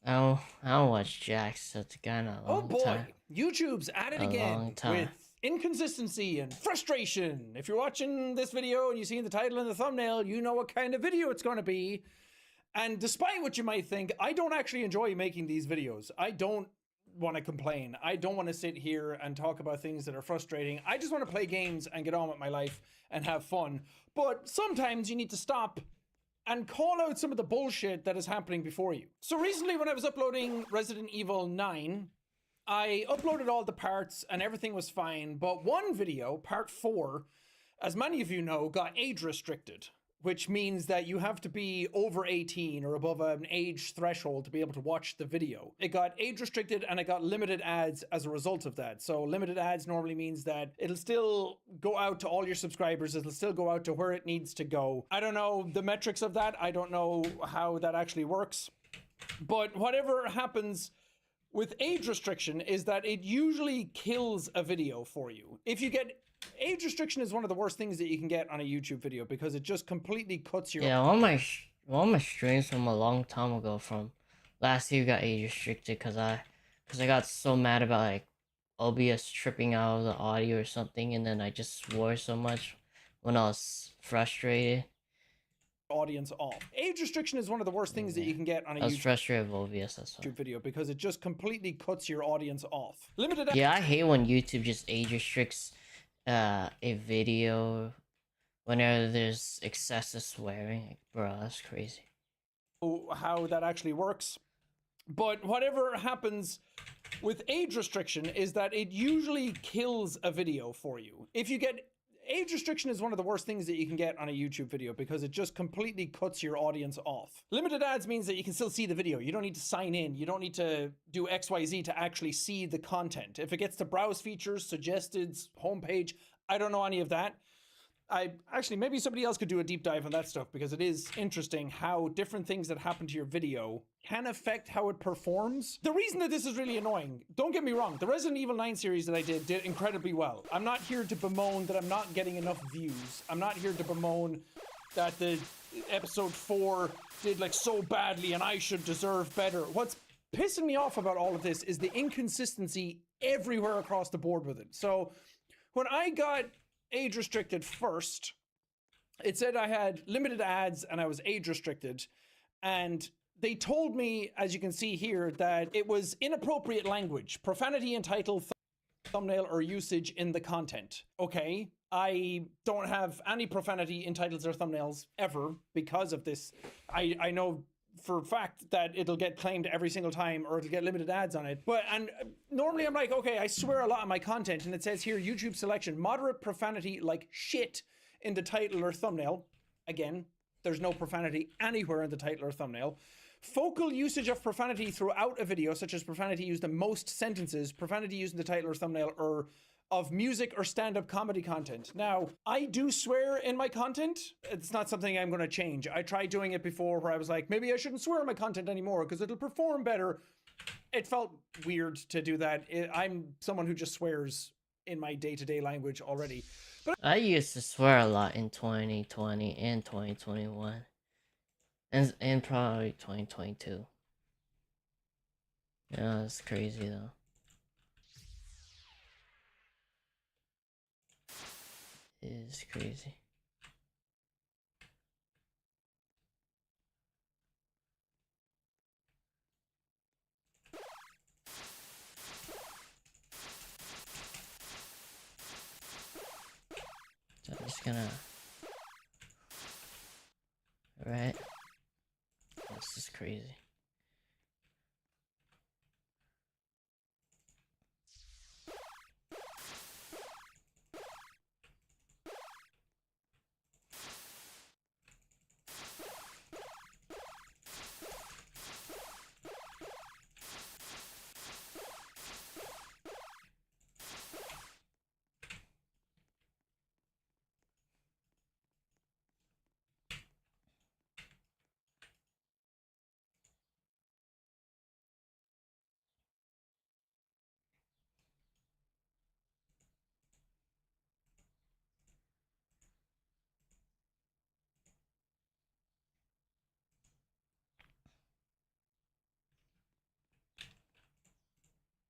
I don't watch Jax. That's kind of a Oh long boy, time. YouTube's at it A again long time. with inconsistency and frustration. If you're watching this video and you see the title and the thumbnail, you know what kind of video it's going to be. And despite what you might think, I don't actually enjoy making these videos. I don't want to complain. I don't want to sit here and talk about things that are frustrating. I just want to play games and get on with my life and have fun. But sometimes you need to stop and call out some of the bullshit that is happening before you. So recently when I was uploading Resident Evil 9, I uploaded all the parts and everything was fine, but one video, part 4, as many of you know, got age restricted, which means that you have to be over 18 or above an age threshold to be able to watch the video. It got age restricted and it got limited ads as a result of that. So limited ads normally means that it'll still go out to all your subscribers. It'll still go out to where it needs to go. I don't know the metrics of that. I don't know how that actually works. But whatever happens with age restriction is that it usually kills a video for you. If you get age restriction is one of the worst things that you can get on a YouTube video because it just completely cuts your... Yeah, one of my streams from a long time ago from last year got age restricted because I got so mad about like OBS tripping out of the audio or something, and then I just swore so much when I was frustrated. Audience off. Age restriction is one of the worst things that you can get on a I was YouTube frustrated with OBS, that's why. video because it just completely cuts your audience off. Limited... Yeah, I hate when YouTube just age restricts a video whenever there's excessive swearing. Like, bro, that's crazy. How that actually works. But whatever happens with age restriction is that it usually kills a video for you. If you get... Age restriction is one of the worst things that you can get on a YouTube video because it just completely cuts your audience off. Limited ads means that you can still see the video. You don't need to sign in. You don't need to do XYZ to actually see the content. If it gets to browse features, suggested, homepage, I don't know any of that. Actually, maybe somebody else could do a deep dive on that stuff because it is interesting how different things that happen to your video can affect how it performs. The reason that this is really annoying, don't get me wrong, the Resident Evil 9 series that I did incredibly well. I'm not here to bemoan that I'm not getting enough views. I'm not here to bemoan that the episode 4 did like so badly and I should deserve better. What's pissing me off about all of this is the inconsistency everywhere across the board with it. So when I got age restricted first, it said I had limited ads and I was age restricted, and they told me, as you can see here, that it was inappropriate language, profanity in title, thumbnail, or usage in the content. Okay, I don't have any profanity in titles or thumbnails ever because of this. I know for a fact that it'll get claimed every single time or it'll get limited ads on it. And normally I'm like, okay, I swear a lot on my content, and it says here, YouTube selection, moderate profanity like shit in the title or thumbnail. Again, there's no profanity anywhere in the title or thumbnail. Focal usage of profanity throughout a video, such as profanity used in most sentences, profanity used in the title or thumbnail, or of music or stand-up comedy content. Now, I do swear in my content. It's not something I'm going to change. I tried doing it before where I was like, maybe I shouldn't swear in my content anymore because it'll perform better. It felt weird to do that. I'm someone who just swears in my day-to-day language already. But I used to swear a lot in 2020 and 2021. And probably 2022. Yeah, that's crazy though. It is crazy. So I'm just gonna... Alright. This is crazy.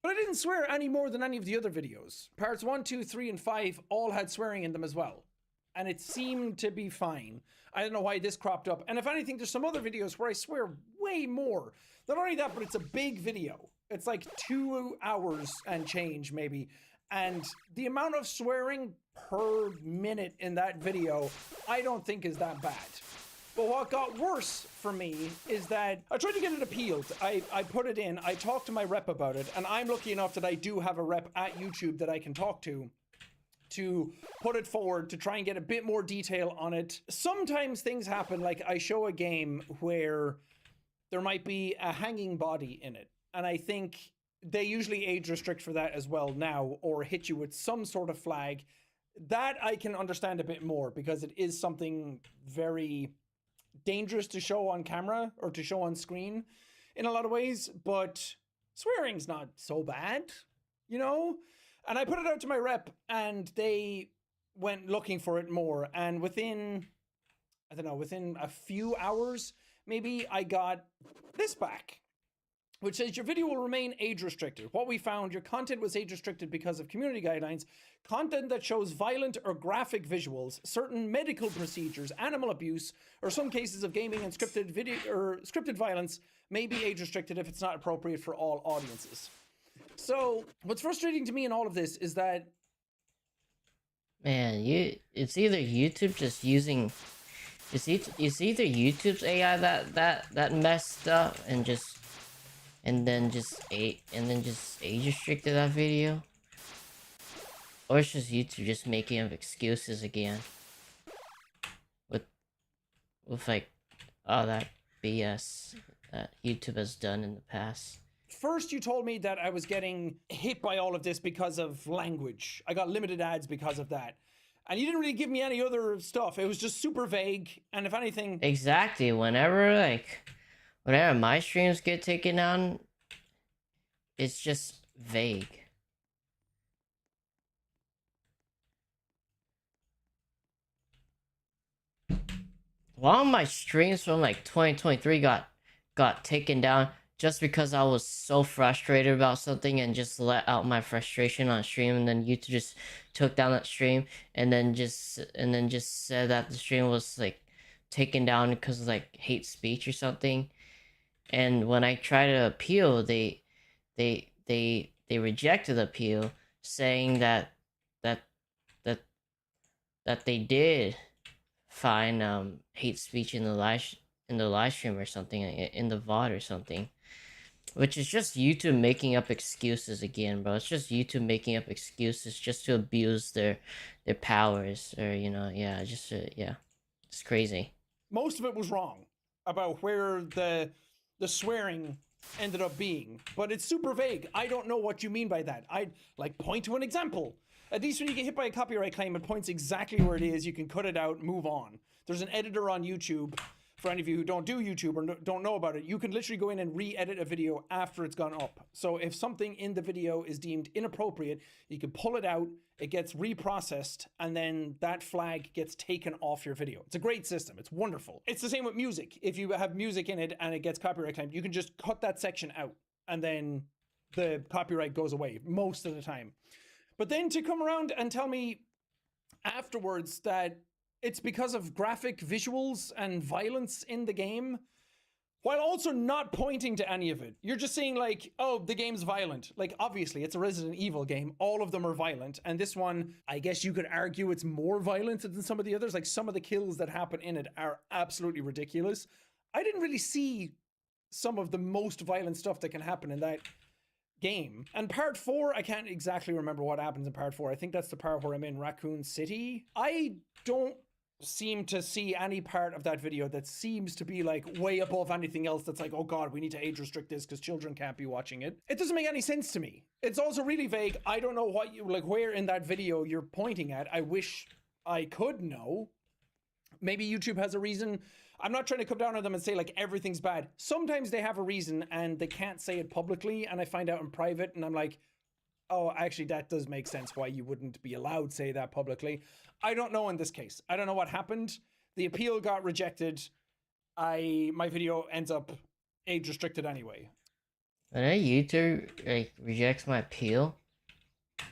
But I didn't swear any more than any of the other videos. Parts 1, 2, 3, and 5 all had swearing in them as well. And it seemed to be fine. I don't know why this cropped up. And if anything, there's some other videos where I swear way more. Not only that, but it's a big video. It's like 2 hours and change, maybe. And the amount of swearing per minute in that video, I don't think is that bad. But what got worse for me is that I tried to get it appealed. I put it in, I talked to my rep about it, and I'm lucky enough that I do have a rep at YouTube that I can talk to put it forward, to try and get a bit more detail on it. Sometimes things happen, like I show a game where there might be a hanging body in it, and I think they usually age restrict for that as well now, or hit you with some sort of flag. That I can understand a bit more, because it is something very dangerous to show on camera or to show on screen in a lot of ways, but swearing's not so bad, you know? And I put it out to my rep, and they went looking for it more, and within a few hours maybe, I got this back, which says your video will remain age restricted. What we found, your content was age restricted because of community guidelines. Content that shows violent or graphic visuals, certain medical procedures, animal abuse, or some cases of gaming and scripted video or scripted violence may be age restricted if it's not appropriate for all audiences. So what's frustrating to me in all of this is that, man, it's either YouTube just using, it's either YouTube's AI that messed up and then just age restricted that video, or it's just YouTube just making up excuses again with like all that BS that YouTube has done in the past. first you told me that I was getting hit by all of this because of language. I got limited ads because of that. And you didn't really give me any other stuff. It was just super vague. And if anything... Exactly. Whenever my streams get taken down, it's just vague. A lot of my streams from like 2023 got taken down just because I was so frustrated about something and just let out my frustration on stream, and then YouTube just took down that stream and then just said that the stream was like taken down because of like hate speech or something. And when I tried to appeal, they rejected the appeal, saying that they did find hate speech in the live stream or something, in the VOD or something. Which is just YouTube making up excuses again, bro. It's just YouTube making up excuses just to abuse their powers, or yeah, it's crazy. Most of it was wrong about where the swearing ended up being, but it's super vague. I don't know what you mean by that. I'd like point to an example. At least when you get hit by a copyright claim, it points exactly where it is. You can cut it out, move on. There's an editor on YouTube. For any of you who don't do YouTube or don't know about it, you can literally go in and re-edit a video after it's gone up. So if something in the video is deemed inappropriate, you can pull it out, it gets reprocessed, and then that flag gets taken off your video. It's a great system. It's wonderful. It's the same with music. If you have music in it and it gets copyright claimed, you can just cut that section out, and then the copyright goes away most of the time. But then to come around and tell me afterwards that it's because of graphic visuals and violence in the game, while also not pointing to any of it. You're just saying like, oh, the game's violent. Like, obviously, it's a Resident Evil game. All of them are violent. And this one, I guess you could argue it's more violent than some of the others. Like, some of the kills that happen in it are absolutely ridiculous. I didn't really see some of the most violent stuff that can happen in that game. And part 4, I can't exactly remember what happens in part 4. I think that's the part where I'm in Raccoon City. I don't seem to see any part of that video that seems to be like way above anything else that's like, oh god, we need to age restrict this because children can't be watching it. It doesn't make any sense to me. It's also really vague. I don't know what you like, where in that video you're pointing at. I wish I could know. Maybe YouTube has a reason. I'm not trying to come down on them and say like everything's bad. Sometimes they have a reason and they can't say it publicly, and I find out in private and I'm like, oh, actually that does make sense why you wouldn't be allowed to say that publicly. I don't know in this case. I don't know what happened. The appeal got rejected. My video ends up age restricted anyway. When a YouTuber like rejects my appeal,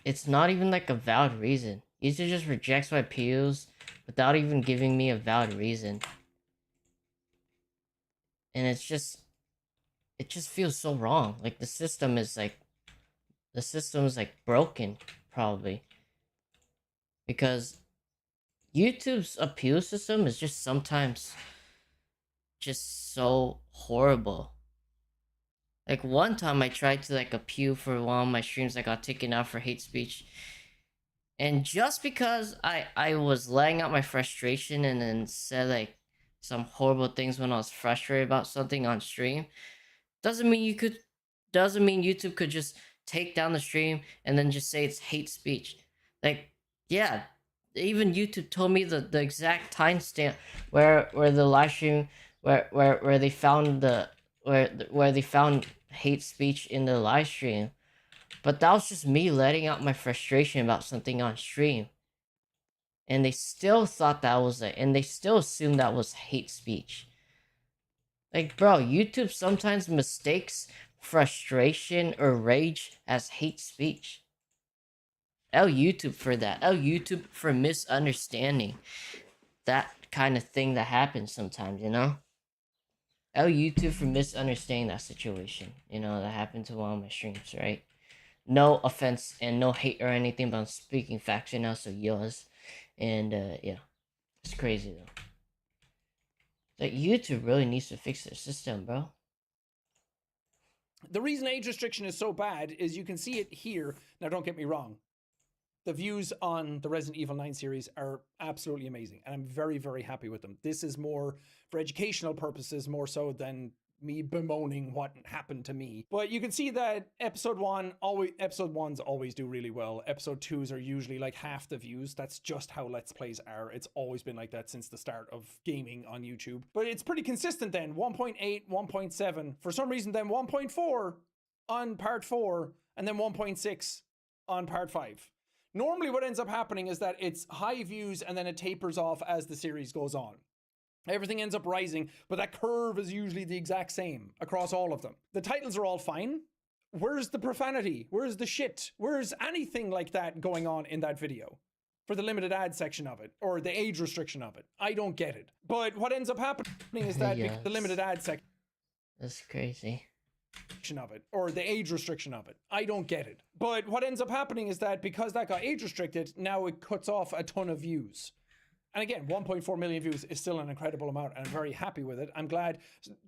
it's not even like a valid reason. YouTube just rejects my appeals without even giving me a valid reason. And it just feels so wrong. Like the system is like broken, probably. Because YouTube's appeal system is just sometimes just so horrible. Like one time I tried to like appeal for one of my streams that got taken out for hate speech. And just because I was letting out my frustration and then said like some horrible things when I was frustrated about something on stream, doesn't mean YouTube could just take down the stream and then just say it's hate speech. Like, yeah, even YouTube told me the exact timestamp where the live stream where they found where they found hate speech in the live stream. But that was just me letting out my frustration about something on stream. And they still thought that was it, and they still assumed that was hate speech. Like, bro, YouTube sometimes mistakes frustration or rage as hate speech. L YouTube for that. L YouTube for misunderstanding that kind of thing that happens sometimes, you know? L YouTube for misunderstanding that situation, you know, that happened to one of my streams, right? No offense and no hate or anything, but I'm speaking facts right now, so yours. And, yeah. It's crazy, though. Like, YouTube really needs to fix their system, bro. The reason age restriction is so bad is you can see it here. Now, don't get me wrong. The views on the Resident Evil 9 series are absolutely amazing, and I'm very, very happy with them. This is more for educational purposes, more so than me bemoaning what happened to me. But you can see that episode 1s always do really well. Episode 2s are usually like half the views. That's just how Let's Plays are. It's always been like that since the start of gaming on YouTube. But it's pretty consistent then. 1.8, 1.7. For some reason then 1.4 on part 4, and then 1.6 on part 5. Normally what ends up happening is that it's high views and then it tapers off as the series goes on. Everything ends up rising, but that curve is usually the exact same across all of them. The titles are all fine. Where's the profanity? Where's the shit? Where's anything like that going on in that video? For the limited ad section of it, or the age restriction of it. I don't get it. But what ends up happening is that Yes. the limited ad section That's crazy. of it, or the age restriction of it. I don't get it. But what ends up happening is that because that got age restricted, now it cuts off a ton of views. And again, 1.4 million views is still an incredible amount, and I'm very happy with it. I'm glad.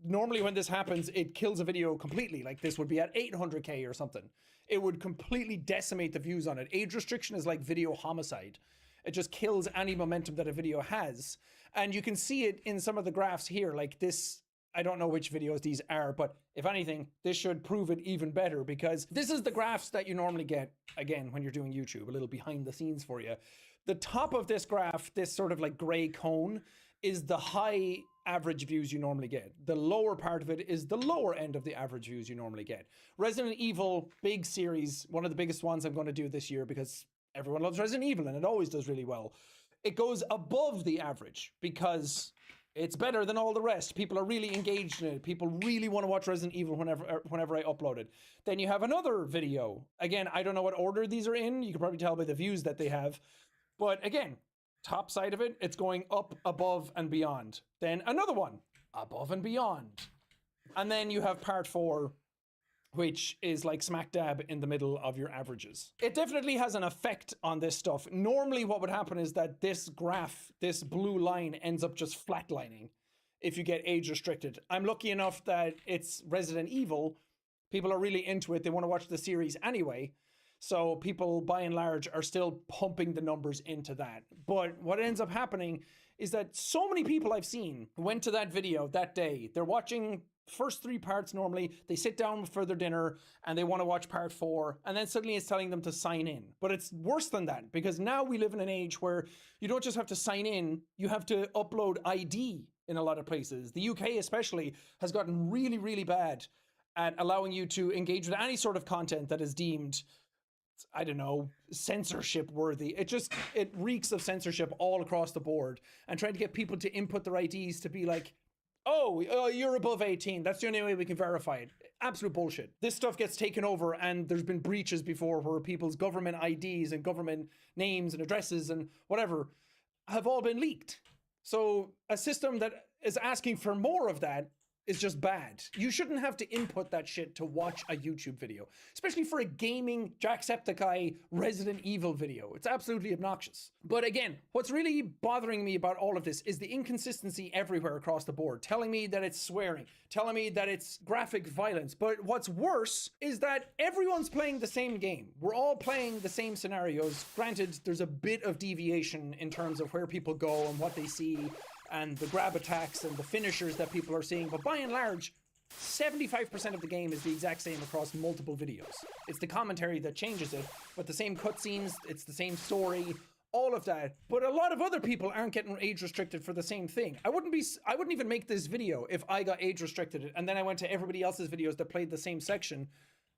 Normally when this happens, it kills a video completely. Like this would be at 800k or something. It would completely decimate the views on it. Age restriction is like video homicide. It just kills any momentum that a video has. And you can see it in some of the graphs here, like this. I don't know which videos these are, but if anything, this should prove it even better, because this is the graphs that you normally get, again, when you're doing YouTube, a little behind the scenes for you. The top of this graph, this sort of like gray cone, is the high average views you normally get. The lower part of it is the lower end of the average views you normally get. Resident Evil, big series, one of the biggest ones I'm going to do this year because everyone loves Resident Evil and it always does really well. It goes above the average because it's better than all the rest. People are really engaged in it. People really want to watch Resident Evil whenever I upload it. Then you have another video. Again, I don't know what order these are in. You can probably tell by the views that they have. But again, top side of it, it's going up, above, and beyond. Then another one, above and beyond. And then you have part 4, which is like smack dab in the middle of your averages. It definitely has an effect on this stuff. Normally what would happen is that this graph, this blue line, ends up just flatlining if you get age restricted. I'm lucky enough that it's Resident Evil. People are really into it. They want to watch the series anyway. So people, by and large, are still pumping the numbers into that. But what ends up happening is that so many people I've seen went to that video that day. They're watching first 3 parts normally. They sit down for their dinner and they want to watch part 4. And then suddenly it's telling them to sign in. But it's worse than that, because now we live in an age where you don't just have to sign in, you have to upload ID in a lot of places. The UK especially has gotten really, really bad at allowing you to engage with any sort of content that is deemed, I don't know, censorship worthy. It reeks of censorship all across the board, and trying to get people to input their IDs to be like, oh, you're above 18. That's the only way we can verify it. Absolute bullshit. This stuff gets taken over, and there's been breaches before where people's government IDs and government names and addresses and whatever have all been leaked. So a system that is asking for more of that is just bad. You shouldn't have to input that shit to watch a YouTube video, especially for a gaming Jacksepticeye Resident Evil video. It's absolutely obnoxious. But again, what's really bothering me about all of this is the inconsistency everywhere across the board, telling me that it's swearing, telling me that it's graphic violence. But what's worse is that everyone's playing the same game. We're all playing the same scenarios. Granted, there's a bit of deviation in terms of where people go and what they see, and the grab attacks and the finishers that people are seeing, but by and large, 75% of the game is the exact same across multiple videos. It's the commentary that changes it, but the same cutscenes, it's the same story, all of that. But a lot of other people aren't getting age restricted for the same thing. I wouldn't even make this video if I got age restricted and then I went to everybody else's videos that played the same section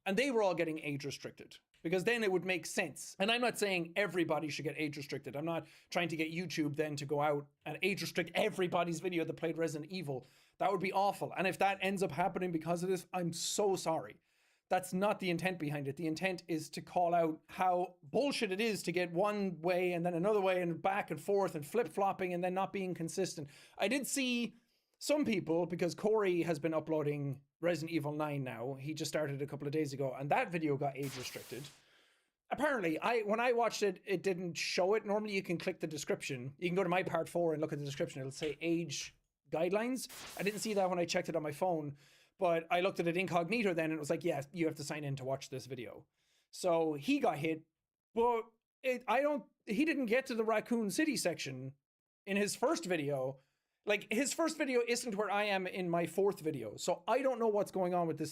and they were all getting age restricted, because then it would make sense. And I'm not saying everybody should get age restricted. I'm not trying to get YouTube then to go out and age restrict everybody's video that played Resident Evil. That would be awful. And if that ends up happening because of this, I'm so sorry. That's not the intent behind it. The intent is to call out how bullshit it is to get one way and then another way and back and forth and flip-flopping and then not being consistent. I did see some people, because Corey has been uploading Resident Evil 9 now. He just started a couple of days ago, and that video got age restricted. Apparently, when I watched it, it didn't show it. Normally you can click the description. You can go to my part 4 and look at the description. It'll say age guidelines. I didn't see that when I checked it on my phone, but I looked at it incognito then and it was like, yeah, you have to sign in to watch this video. So he got hit, but he didn't get to the Raccoon City section in his first video. Like, his first video isn't where I am in my 4th video. So I don't know what's going on with this